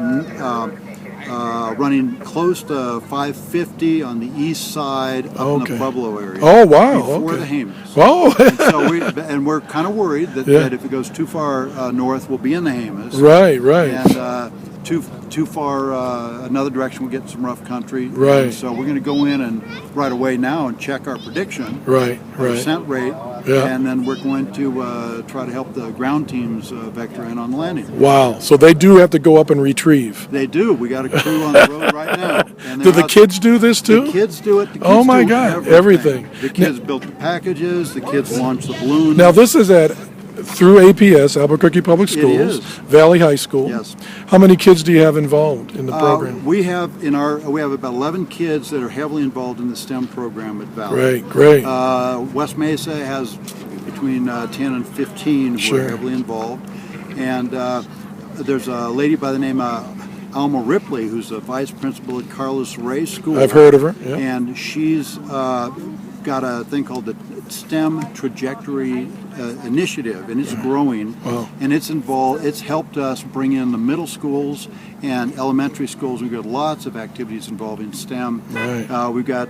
running close to 550 on the east side up in Okay. the Pueblo area. Oh, wow, Before okay. the Jemez. Oh. And we're kind of worried that, Yeah. that if it goes too far north, we'll be in the Jemez. Right, right. And too far another direction, we'll get some rough country. Right. And so we're going to go in and right away now and check our prediction. Right, Our right. descent rate. Yeah. And then we're going to try to help the ground teams vector in on the landing. Wow. So they do have to go up and retrieve. They do. We got a crew on the road right now. And Do they're the kids do this too? The kids do it. The kids Oh my do God, everything. The kids built the packages. The kids launched the balloon. Now this is through APS, Albuquerque Public It Schools, is. Valley High School. Yes. How many kids do you have involved in the program? We have about 11 kids that are heavily involved in the STEM program at Valley. Great, great. West Mesa has between 10 and 15 who Sure. are heavily involved, and there's a lady by the name of Alma Ripley, who's the vice principal at Carlos Reyes School. I've heard of her, yeah. And she's got a thing called the STEM Trajectory Initiative, and it's growing. Wow. And it's helped us bring in the middle schools and elementary schools. We've got lots of activities involving STEM. Right. We've got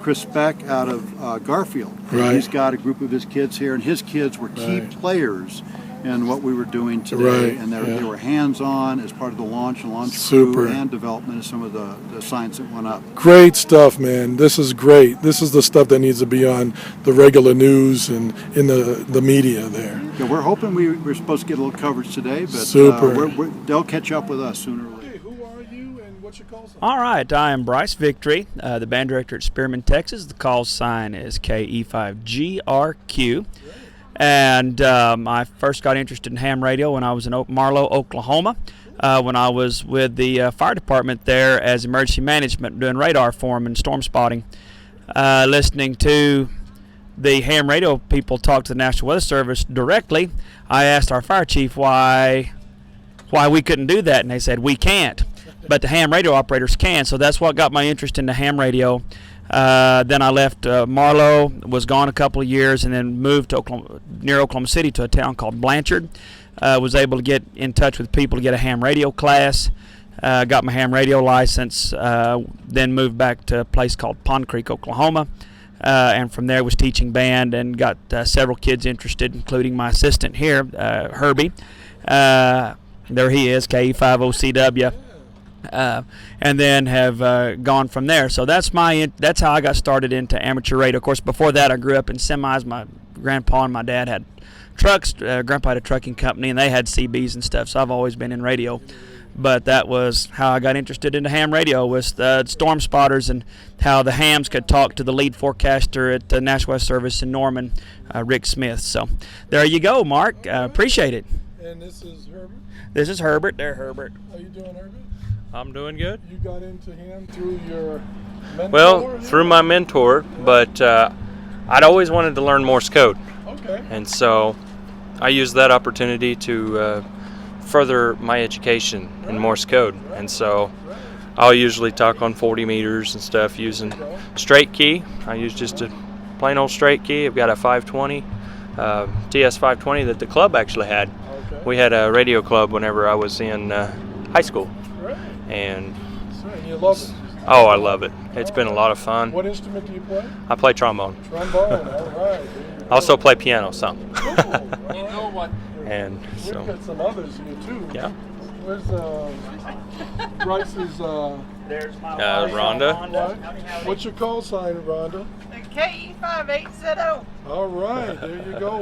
Chris Speck out of Garfield. Right. He's got a group of his kids here, and his kids were key Right. players in what we were doing today. Right, And yeah. they were hands-on as part of the launch and launch Super. crew and development of some of the science that went up. Great stuff, man. This is great. This is the stuff that needs to be on the regular news and in the media there. Yeah, we're hoping we're supposed to get a little coverage today, but Super. they'll catch up with us sooner or later. All right, I am Bryce Victory, the band director at Spearman, Texas. The call sign is KE5GRQ. And I first got interested in ham radio when I was in Marlow, Oklahoma, when I was with the fire department there as emergency management, doing radar for them and storm spotting. Listening to the ham radio people talk to the National Weather Service directly, I asked our fire chief why we couldn't do that, and they said we can't, but the ham radio operators can. So that's what got my interest in the ham radio. Then I left Marlow, was gone a couple of years, and then moved to near Oklahoma City to a town called Blanchard. Was able to get in touch with people to get a ham radio class. Got my ham radio license. Then moved back to a place called Pond Creek, Oklahoma. And from there was teaching band and got several kids interested, including my assistant here, Herbie. There he is, KE50CW. And then have gone from there. So that's how I got started into amateur radio. Of course, before that, I grew up in semis. My grandpa and my dad had trucks. Grandpa had a trucking company, and they had CBs and stuff. So I've always been in radio. But that was how I got interested into ham radio, was the storm spotters and how the hams could talk to the lead forecaster at the National Weather Service in Norman, Rick Smith. So there you go, Mark. Appreciate it. And this is Herbert? This is Herbert. There, Herbert. How you doing, Herbert? I'm doing good. You got into ham through your mentor? Well, through my mentor, but I'd always wanted to learn Morse code. Okay. And so I used that opportunity to further my education in Morse code. And so I'll usually talk on 40 meters and stuff using straight key. I use just a plain old straight key. I've got a 520, TS 520 that the club actually had. We had a radio club whenever I was in high school. And you love it? Oh, I love it. It's been a lot of fun. What instrument do you play? I play trombone. Trombone, all right. I also play piano some. Cool. You know what? And so. We've got some others here too. Yeah. Where's Bryce's? There's my Rhonda. What's your call sign, Rhonda? KE58ZO. All right, there you go.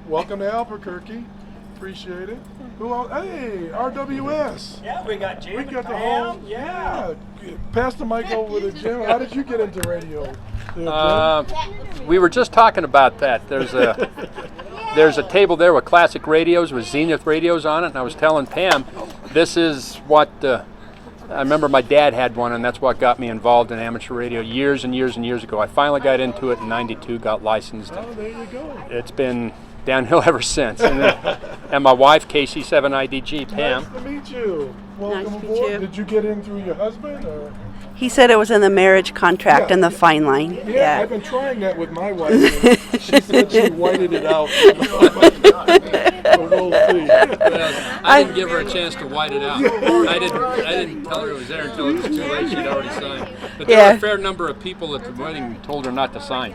Welcome to Albuquerque. Appreciate it. Who else? Hey, RWS. Yeah, we got Jim. We got the whole. Yeah. Pass the mic over to Jim. How did you get into radio? We were just talking about that. There's a table there with classic radios with Zenith radios on it, and I was telling Pam, this is what I remember my dad had one, and that's what got me involved in amateur radio years and years and years ago. I finally got into it in '92, got licensed. Oh, there you go. It's been downhill ever since. And my wife, KC7IDG, Pam. Nice to meet you. Welcome Nice to meet aboard. you. Did you get in through your husband? Or? He said it was in the marriage contract in the fine line. Yeah, I've been trying that with my wife. She said she whited it out. We'll see. I didn't give her a chance to white it out. I didn't tell her it was there until it was too late. She'd already signed. But there were a fair number of people at the wedding who told her not to sign.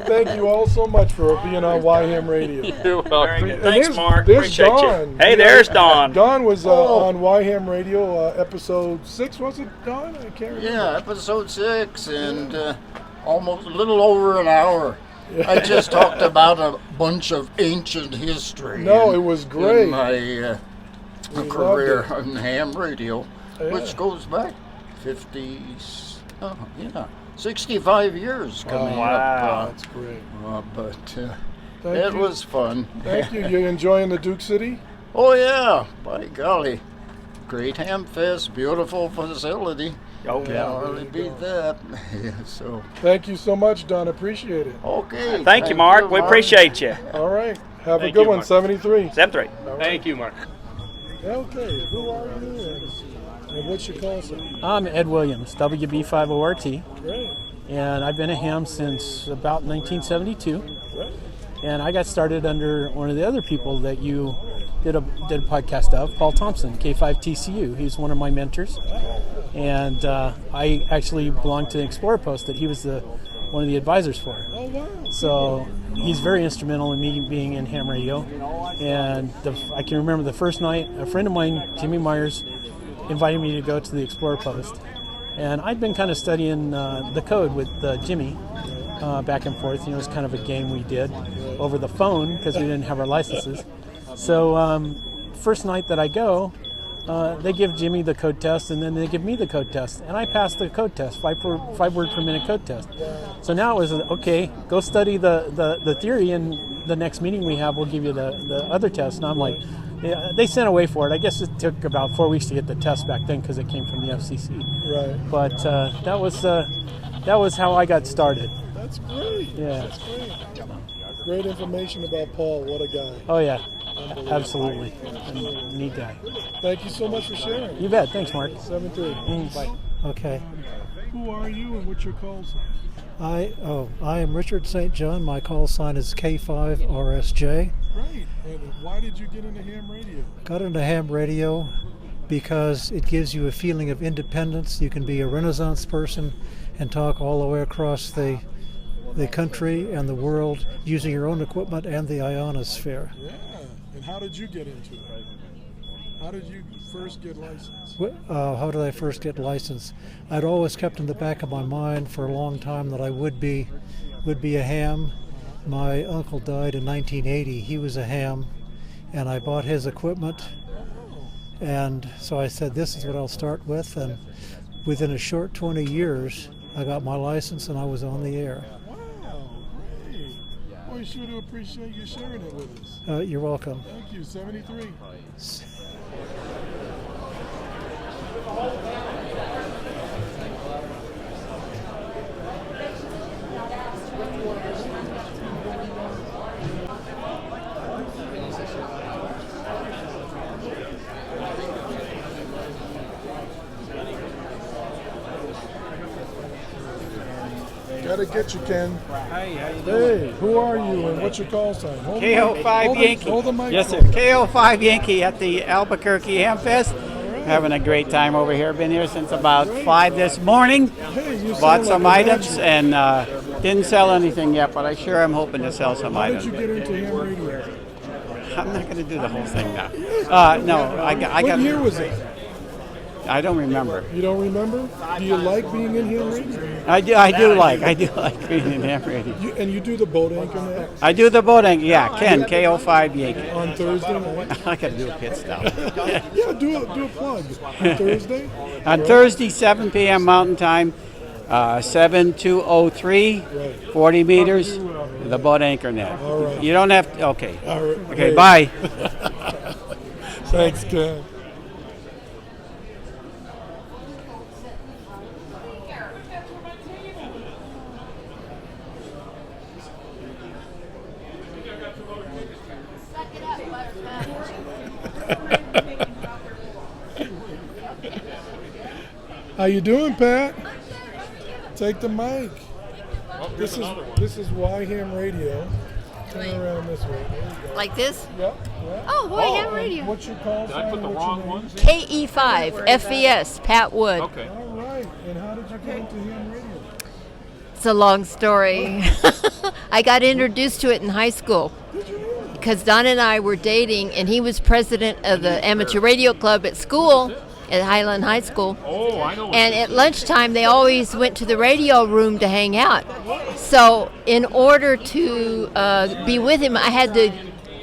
Thank you all so much for being on Yhamradio. You're welcome. Thanks, Mark. There's Appreciate Dawn. you. Hey, there's Dawn. Dawn was on Yhamradio, episode 6, was it, Dawn? I can't remember. Yeah, episode 6, and almost a little over an hour. I just talked about a bunch of ancient history. No, it was great. In my career on ham radio, which goes back 65 years coming up. That's great. But Thank it you. was fun. Thank you. You enjoying the Duke City? Oh yeah, by golly. Great Hamfest, beautiful facility. Oh, Can't yeah. hardly beat that. So Thank you so much, Don. Appreciate it. okay. Thank you, Mark. We appreciate you. All right. Have Thank a good you, one, Mark. 73. 73. Thank you, Mark. Okay, who are you and what's your call sign? I'm Ed Williams, WB50RT, Great. and I've been a ham since about 1972. Great. And I got started under one of the other people that you did a podcast of, Paul Thompson, K5TCU. He's one of my mentors. And I actually belonged to the Explorer Post that he was one of the advisors for. Oh, wow. So he's very instrumental in me being in ham radio. And I can remember the first night, a friend of mine, Jimmy Myers, invited me to go to the Explorer Post. And I'd been kind of studying the code with Jimmy back and forth. You know, it was kind of a game we did over the phone because we didn't have our licenses. So first night that I go, they give Jimmy the code test, and then they give me the code test, and I passed the code test, 5 word per minute code test. So now it was okay. Go study the theory, and the next meeting we have, we'll give you the other test. And I'm like, yeah, they sent away for it. I guess it took about 4 weeks to get the test back then because it came from the FCC. Right. But that was how I got started. That's great. Yeah. That's great. Great information about Paul. What a guy. Oh yeah, absolutely. Neat guy. Thank you so much for sharing. You bet. Thanks, Mark. 7-3. Bye. Okay. Who are you and what's your call sign? I am Richard St. John. My call sign is K5RSJ. Great. And why did you get into ham radio? Got into ham radio because it gives you a feeling of independence. You can be a Renaissance person and talk all the way across the country and the world using your own equipment and the ionosphere. Yeah. And how did you get into it? How did you first get licensed? How did I first get licensed? I'd always kept in the back of my mind for a long time that I would be a ham. My uncle died in 1980. He was a ham, and I bought his equipment And so I said, this is what I'll start with. And within a short 20 years, I got my license and I was on the air. Wow. Hey. Well, we sure do appreciate you sharing it with us. You're welcome. Thank you. 73. Gotta get you, Ken. Hey, how you doing? Hey, who are you and what's your call sign? KO5 Yankee. Hold the mic. Yes, sir. KO5 Yankee at the Albuquerque Hamfest. Having a great time over here. Been here since about 5 this morning. Bought some items and didn't sell anything yet, but I sure am hoping to sell some items. How did you get into ham radio? I'm not going to do the whole thing now. No, I got. What year was it? I don't remember. You don't remember? Do you like being in ham radio? I do like being in ham radio. And you do the boat anchor now? I do the boat anchor, yeah. Ken, KO5 Yankee. On Thursday night? I got to do a pit stop. Yeah, do a plug. On Thursday? On Thursday, 7 p.m. Mountain Time, 7203, 40 meters, the boat anchor net. All right. You don't have to, okay. All right. Okay, bye. Thanks, Ken. How you doing, Pat? Take the mic. This is YHAMRadio. Turn around this way. Like this? Yep. Oh, YHAMRadio. What's your call sign? Did I put the wrong ones? KE5 FVS Pat Wood. Okay. All right. And how did you get into ham radio? It's a long story. I got introduced to it in high school because Don and I were dating, and he was president of the amateur radio club at school, at Highland High School. Oh, I know. And at lunchtime, they always went to the radio room to hang out. So in order to be with him, I had to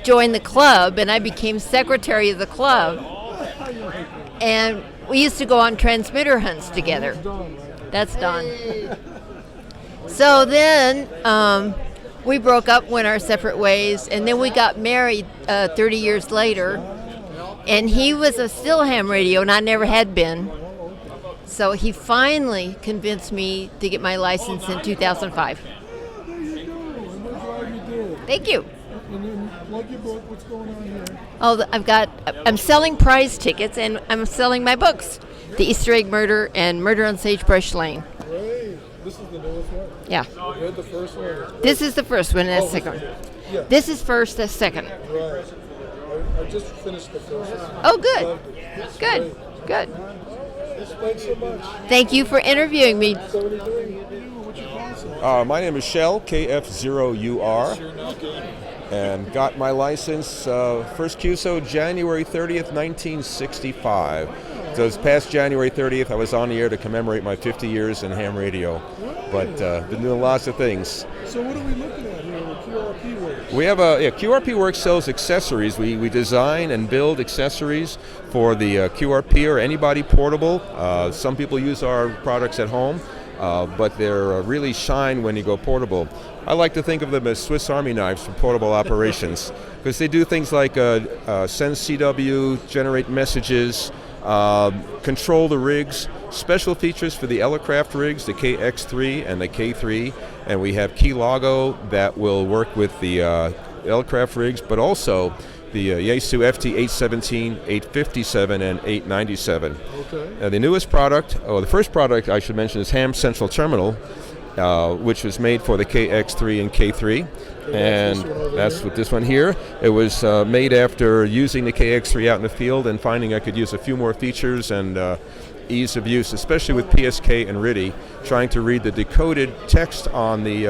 join the club, and I became secretary of the club. And we used to go on transmitter hunts together. That's Don. So then we broke up, went our separate ways, and then we got married 30 years later. And he was still ham radio, and I never had been. So he finally convinced me to get my license in 2005. There you go. And we're glad you did. Thank you. And then plug your book. What's going on here? Oh, I'm selling prize tickets, and I'm selling my books, The Easter Egg Murder and Murder on Sagebrush Lane. Great. This is the newest one? Yeah. You read the first one? This is the first one, and that's the second one. Yeah. This is first, that's second. Right. I just finished the first one. Oh, good. Loved it. Good. Good. Thanks so much. Thank you for interviewing me. 73. What's your call sign? My name is Shell, KF0UR, and got my license first QSO January 30th, 1965. So this past January 30th, I was on the air to commemorate my 50 years in ham radio, but been doing lots of things. So what are we looking at here with QRP Works? We have QRP Works sells accessories. We design and build accessories for the QRP or anybody portable. Some people use our products at home, but they're really shine when you go portable. I like to think of them as Swiss Army knives for portable operations because they do things like send CW, generate messages, control the rigs, special features for the Elecraft rigs, the KX3 and the K3, and we have Keylogo that will work with the Elecraft rigs, but also the Yaesu FT817, 857, and 897. Okay. The newest product, the first product I should mention is Ham Central Terminal, which was made for the KX3 and K3. And that's what this one here. It was made after using the KX3 out in the field and finding I could use a few more features and ease of use, especially with PSK and RTTY. Trying to read the decoded text on the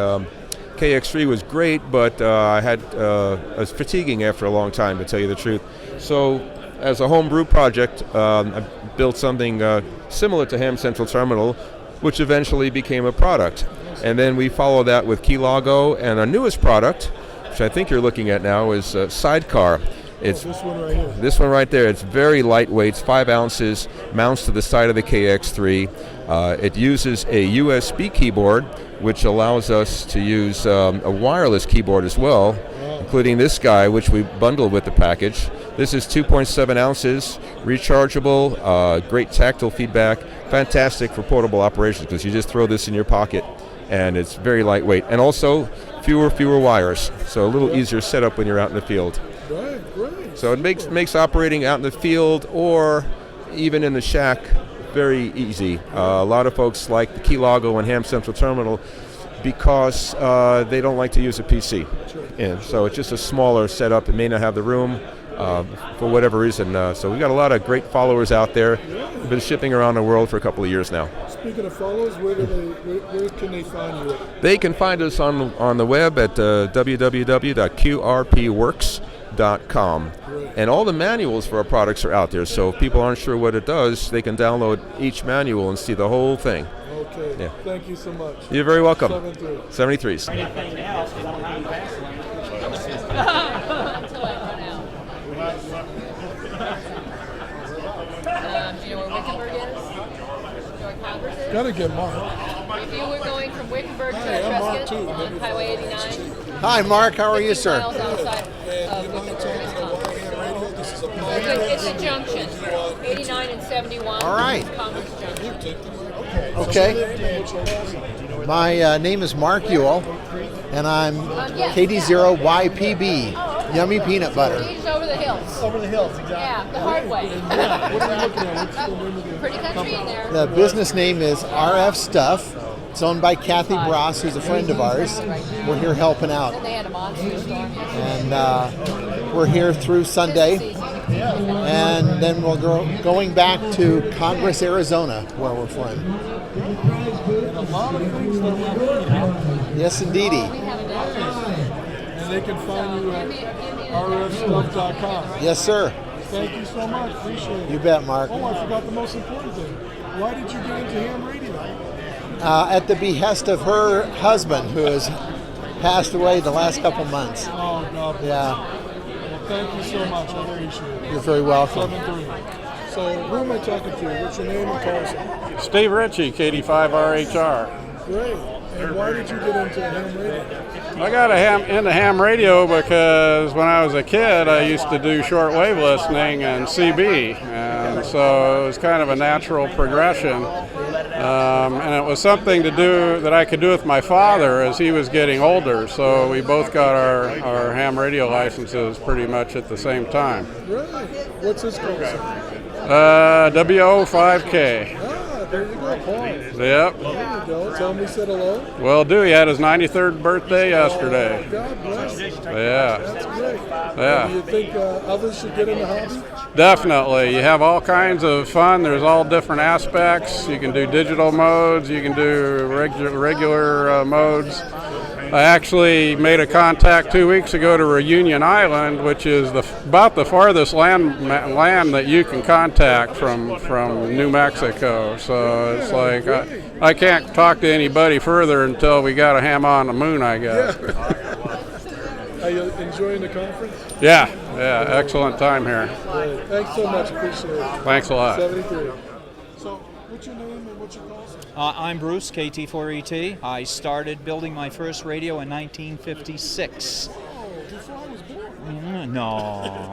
KX3 was great, but it was fatiguing after a long time, to tell you the truth. So as a homebrew project, I built something similar to Ham Central Terminal, which eventually became a product. And then we follow that with Keylogo, and our newest product, which I think you're looking at now, is Sidecar. It's this one right here. This one right there. It's very lightweight. It's 5 ounces. Mounts to the side of the KX3. It uses a USB keyboard, which allows us to use a wireless keyboard as well, including this guy, which we bundle with the package. This is 2.7 ounces, rechargeable, great tactile feedback, fantastic for portable operations because you just throw this in your pocket, and it's very lightweight, and also fewer wires, so a little easier setup when you're out in the field. Right, great. So it makes operating out in the field or even in the shack very easy. A lot of folks like the Keylogo and Ham Central Terminal because they don't like to use a PC. And so it's just a smaller setup. It may not have the room for whatever reason. So we've got a lot of great followers out there. We've been shipping around the world for a couple of years now. Speaking of followers, where can they find you? They can find us on the web at www.qrpworks.com. And all the manuals for our products are out there, so if people aren't sure what it does, they can download each manual and see the whole thing. Okay. Yeah. Thank you so much. You're very welcome. 73s. 73s. Do you know where Wickenburg is? Do you know where Congress is? Gotta get Mark. If you were going from Wickenburg to I'm Mark Prescott too. on Highway 89, Hi, Mark. How are you, 50 sir? miles outside of Wickenburg is Congress. It's a junction, 89 and 71. All right. Congress Junction. Okay. My name is Mark Ewell, and I'm KD0YPB, Yummy Peanut Butter. He's over the hills. Over the hills, exactly. Yeah, the hard way. What are you looking at? What's the name of the Pretty country in there. The business name is RF Stuff. It's owned by Kathy Bross, who's a friend of ours. We're here helping out. And they had a monster storm yesterday. And we're here through Sunday. And then we'll go going back to Congress, Arizona, where we're from. Yes, indeedy. And they can find you at rfstuff.com. Yes, sir. Thank you so much. Appreciate it. You bet, Mark. Oh, I forgot the most important thing. Why did you get into ham radio? At the behest of her husband, who has passed away the last couple months. Oh, God bless. Yeah. Well, thank you so much. I appreciate it. You're very welcome. 7-3. So, who am I talking to? What's your name and call sign? Steve Ritchie, KD5RHR. Great. And why did you get into ham radio? I got into ham radio because when I was a kid, I used to do shortwave listening and CB, and so it was kind of a natural progression. And it was something to do that I could do with my father as he was getting older. So we both got our ham radio licenses pretty much at the same time. Right. What's his call sign? WO5K. There you go, Paul. Yep. There you go. Tell him we said hello. Will do. He had his 93rd birthday yesterday. Oh, God bless him. Yeah. That's great. Yeah. Do you think others should get in the hobby? Definitely. You have all kinds of fun. There's all different aspects. You can do digital modes. You can do regular modes. I actually made a contact 2 weeks ago to Reunion Island, which is about the farthest land that you can contact from New Mexico. So it's like I can't talk to anybody further until we got a ham on the moon, I guess. Are you enjoying the conference? Yeah, excellent time here. Great. Thanks so much. Appreciate it. Thanks a lot. 73. So, what's your name and what's your call sign? I'm Bruce, KT4ET. I started building my first radio in 1956. Oh, before I was born. No.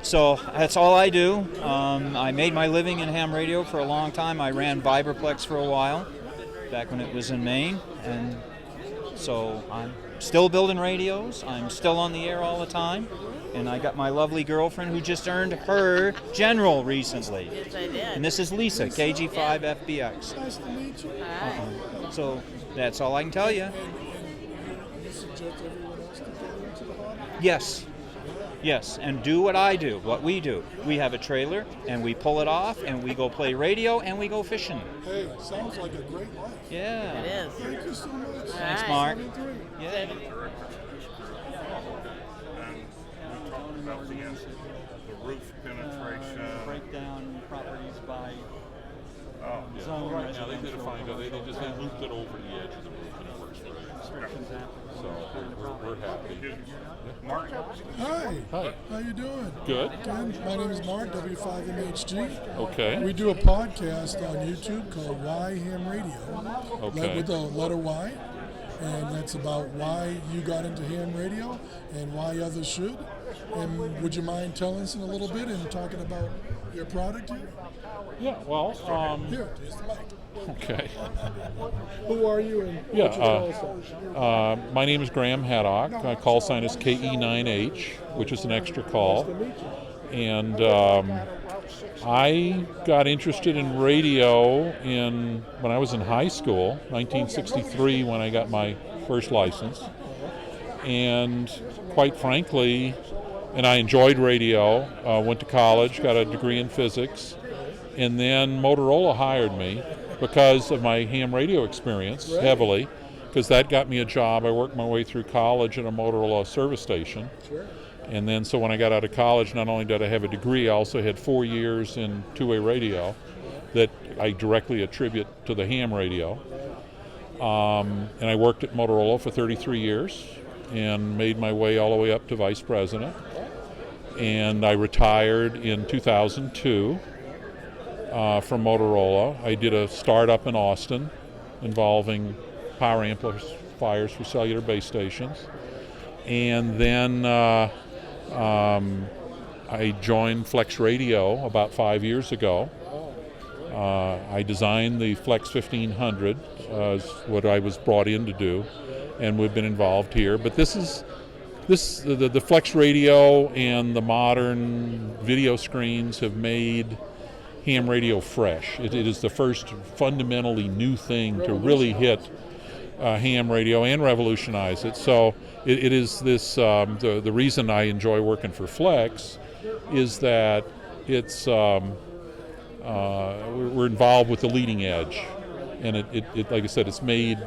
So that's all I do. I made my living in ham radio for a long time. I ran Vibraplex for a while, back when it was in Maine. And so I'm still building radios. I'm still on the air all the time. And I got my lovely girlfriend who just earned her general recently. Yes, I did. And this is Lisa, KG5FBX. Nice to meet you. So that's all I can tell you. And you suggest everyone else to get into the hobby? Yes, and do what I do, what we do. We have a trailer, and we pull it off, and we go play radio, and we go fishing. Hey, sounds like a great life. Yeah. It is. Thank you so much. Thanks, Mark. 73. Yeah. The roof penetration. Breakdown properties by zone. Right Now they did a fine job. They just looped it over the edge of the roof and it works great. So So we're happy. Mark. Hi. Hi. How you doing? Good. My name is Mark, W5MHG. Okay. We do a podcast on YouTube called Why Ham Radio. Okay. With the letter Y. And that's about why you got into ham radio and why others should. And would you mind telling us in a little bit and talking about your product here? Yeah, well, here, here's the mic. Okay. Who are you and what's your call sign? My name is Graham Haddock. My call sign is KE9H, which is an extra call. And I got interested in radio when I was in high school, 1963, when I got my first license. And quite frankly, and I enjoyed radio, went to college, got a degree in physics, and then Motorola hired me because of my ham radio experience heavily, because that got me a job. I worked my way through college at a Motorola service station. Sure. And then so when I got out of college, not only did I have a degree, I also had 4 years in two-way radio that I directly attribute to the ham radio. And I worked at Motorola for 33 years and made my way all the way up to vice president. And I retired in 2002 from Motorola. I did a startup in Austin involving power amplifiers for cellular base stations. And then I joined Flex Radio about 5 years ago. I designed the Flex 1500, what I was brought in to do, and we've been involved here. But the Flex Radio and the modern video screens have made ham radio fresh. It is the first fundamentally new thing to really hit ham radio and revolutionize it. So it is this, the reason I enjoy working for Flex is that it's, we're involved with the leading edge. And it like I said, it's made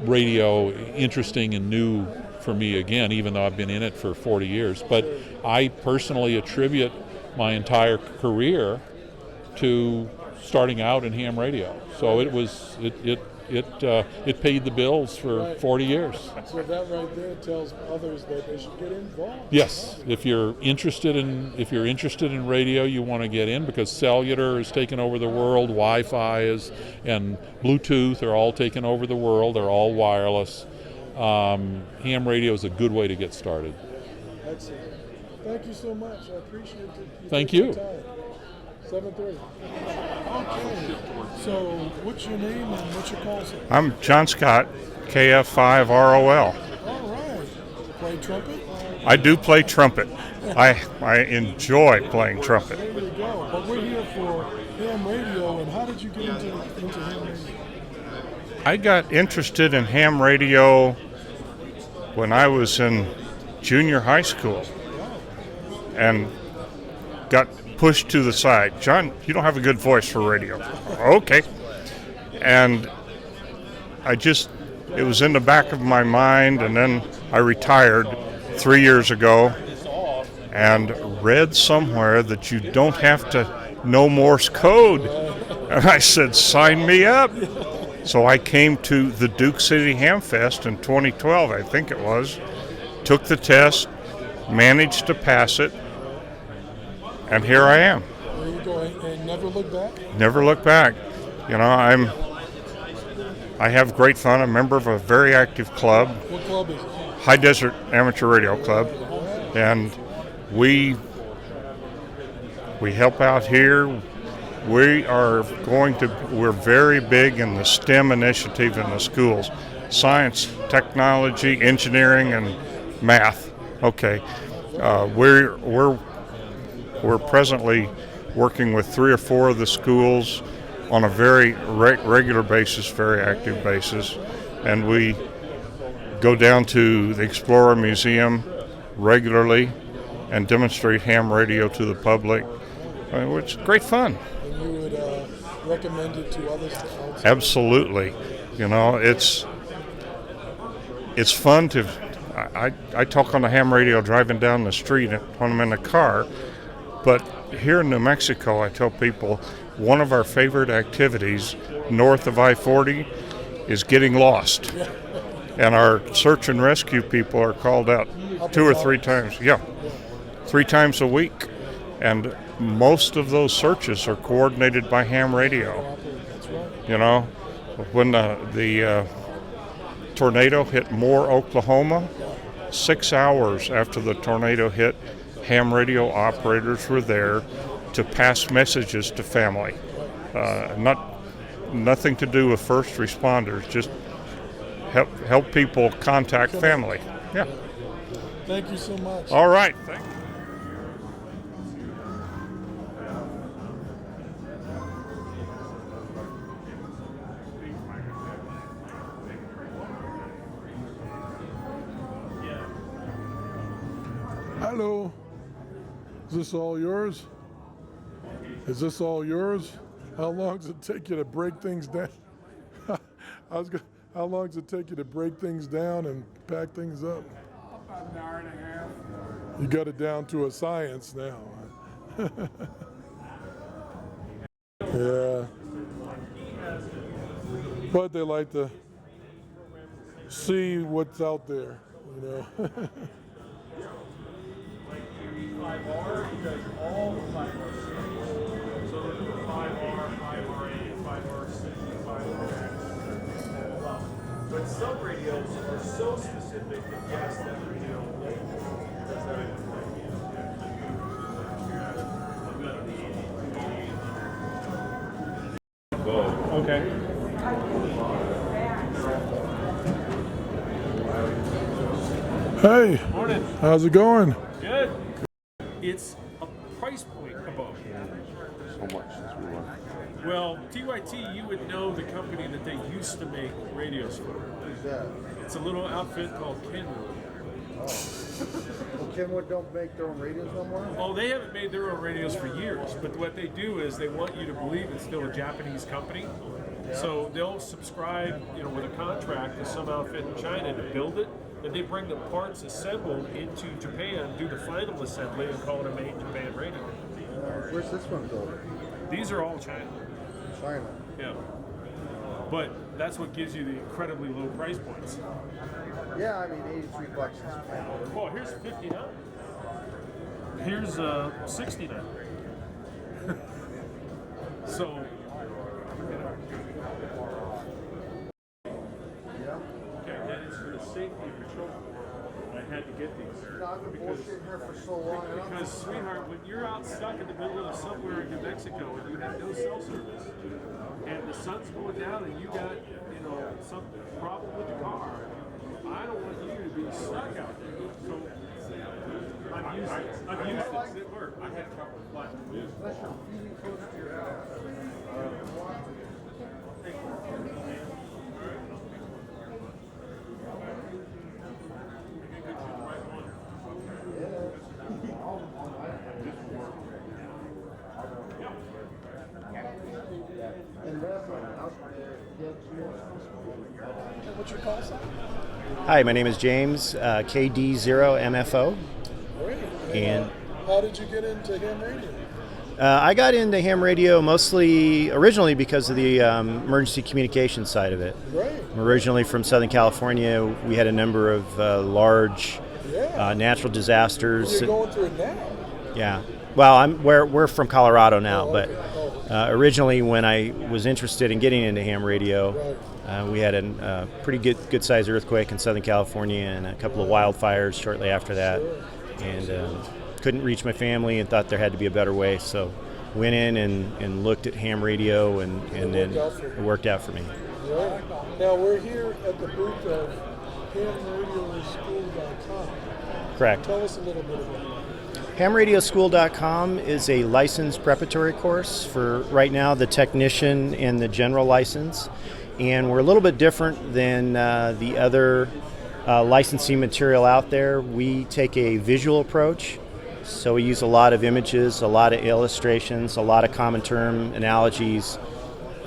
radio interesting and new for me again, even though I've been in it for 40 years. But I personally attribute my entire career to starting out in ham radio. So it paid the bills for 40 years. So that right there tells others that they should get involved. Yes, if you're interested in radio, you want to get in, because cellular is taking over the world, Wi-Fi and Bluetooth are all taking over the world. They're all wireless. Ham radio is a good way to get started. Excellent. Thank you so much. I appreciate it. Thank you. 7:30. Okay. So, what's your name and what's your call sign? I'm John Scott, KF5ROL. All right. Play trumpet? I do play trumpet. I enjoy playing trumpet. There you go. But we're here for ham radio, and how did you get into ham radio? I got interested in ham radio when I was in junior high school and got pushed to the side. John, you don't have a good voice for radio. Okay. And it was in the back of my mind, and then I retired 3 years ago and read somewhere that you don't have to know Morse code. And I said, sign me up. So I came to the Duke City Hamfest in 2012, I think it was, took the test, managed to pass it, and here I am. There you go, and never look back? Never look back. You know, I have great fun. I'm a member of a very active club. What club is it? High Desert Amateur Radio Club. And we help out here. We're very big in the STEM initiative in the schools. Science, technology, engineering, and math. Okay. We're presently working with 3 or 4 of the schools on a very regular basis, very active basis. And we go down to the Explorer Museum regularly and demonstrate ham radio to the public. It's great fun. And you would recommend it to others? Absolutely. You know, it's fun to... I talk on the ham radio driving down the street when I'm in the car, but here in New Mexico, I tell people one of our favorite activities north of I-40 is getting lost. And our search and rescue people are called out 2 or 3 times. Yeah, 3 times a week. And most of those searches are coordinated by ham radio. You know, when the tornado hit Moore, Oklahoma, 6 hours after the tornado hit, ham radio operators were there to pass messages to family. Nothing to do with first responders, just help people contact family. Yeah. Thank you so much. All right. Thank you. Hello. Is this all yours? Is this all yours? How long does it take you to break things down? How long does it take you to break things down and pack things up? About an hour and a half. You got it down to a science now. Yeah. But they like to see what's out there, you know. 5R, he does all the 5R. So they're doing 5R, 5R8, 5R6, 5RX. But some radios are so specific that yes, that radio does everything. Okay. Hey, Morning. how's it going? Good. It's a price point above. How much? Well, TYT, you would know the company that they used to make radios for. Who's that? It's a little outfit called Kenwood. Well, Kenwood don't make their own radios no more? Oh, they haven't made their own radios for years, but what they do is they want you to believe it's still a Japanese company. Yeah. So they'll subscribe, with a contract to some outfit in China to build it, and they bring the parts assembled into Japan, do the final assembly, and call it a made in Japan radio. Where's this one built? These are all China. China. Yeah. But that's what gives you the incredibly low price points. Yeah, I mean, 83 bucks is fine. Well, here's 59. Here's 69. So, okay, that is for the safety of patrol. I had to get these. I've been bullshitting here for so long. Because, sweetheart, when you're out stuck in the middle of somewhere in New Mexico and you have no cell service, and the sun's going down and you got, some problem with the car, I don't want you to be stuck out there. So I've used this. It worked. I had trouble flying. Unless you're feeling close to your house. What's your call sign? Hi, my name is James, KD0MFO. Great. And how did you get into ham radio? I got into ham radio originally because of the emergency communication side of it. Right. I'm originally from Southern California. We had a number of large natural disasters. You're going through it now. Yeah. Well, we're from Colorado now, but originally when I was interested in getting into ham radio, we had a pretty good sized earthquake in Southern California and a couple of wildfires shortly after that, and couldn't reach my family and thought there had to be a better way, so went in and looked at ham radio, and then it worked out for me. Right. Now we're here at the booth of hamradioschool.com. Correct. Tell us a little bit about that. Yhamradioschool.com is a licensed preparatory course for right now the technician and the general license, and we're a little bit different than the other licensing material out there. We take a visual approach, so we use a lot of images, a lot of illustrations, a lot of common term analogies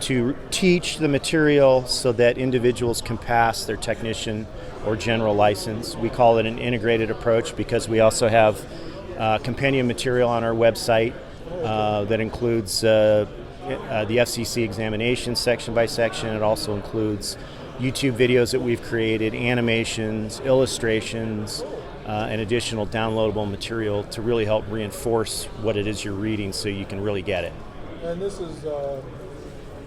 to teach the material so that individuals can pass their technician or general license. We call it an integrated approach because we also have compendium material on our website that includes the FCC examination section by section. It also includes YouTube videos that we've created, animations, illustrations, and additional downloadable material to really help reinforce what it is you're reading so you can really get it. And this is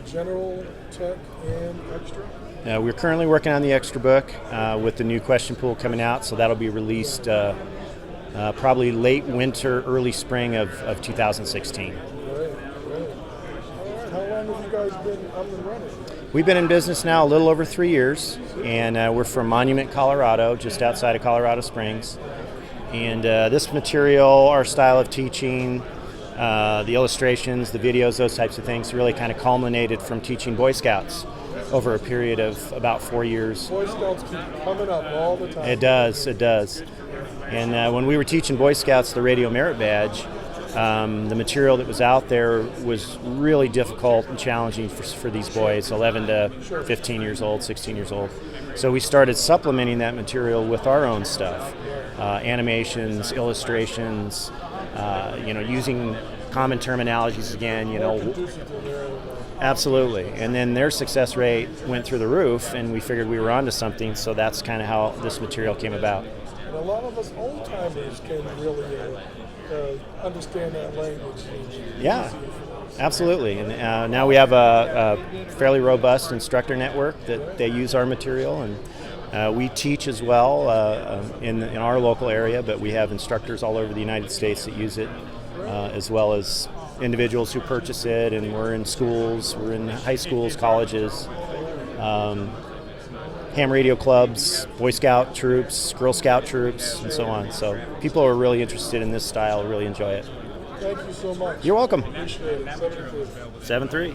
general, tech, and extra? We're currently working on the extra book with the new question pool coming out, so that'll be released probably late winter, early spring of 2016. Great. All right. How long have you guys been up and running? We've been in business now a little over 3 years, and we're from Monument, Colorado, just outside of Colorado Springs. And this material, our style of teaching, the illustrations, the videos, those types of things really kind of culminated from teaching Boy Scouts over a period of about 4 years. Boy Scouts keep coming up all the time. It does. And when we were teaching Boy Scouts the Radio Merit Badge, the material that was out there was really difficult and challenging for these boys, 11 to 15 years old, 16 years old. So we started supplementing that material with our own stuff, animations, illustrations, using common terminologies again, Absolutely. And then their success rate went through the roof, and we figured we were onto something, so that's kind of how this material came about. And a lot of us old-timers can really understand that language. Yeah, absolutely. And now we have a fairly robust instructor network that they use our material, and we teach as well in our local area, but we have instructors all over the United States that use it, as well as individuals who purchase it, and we're in schools, we're in high schools, colleges, ham radio clubs, Boy Scout troops, Girl Scout troops, and so on. So people who are really interested in this style really enjoy it. Thank you so much. You're welcome. Appreciate it. 7-3.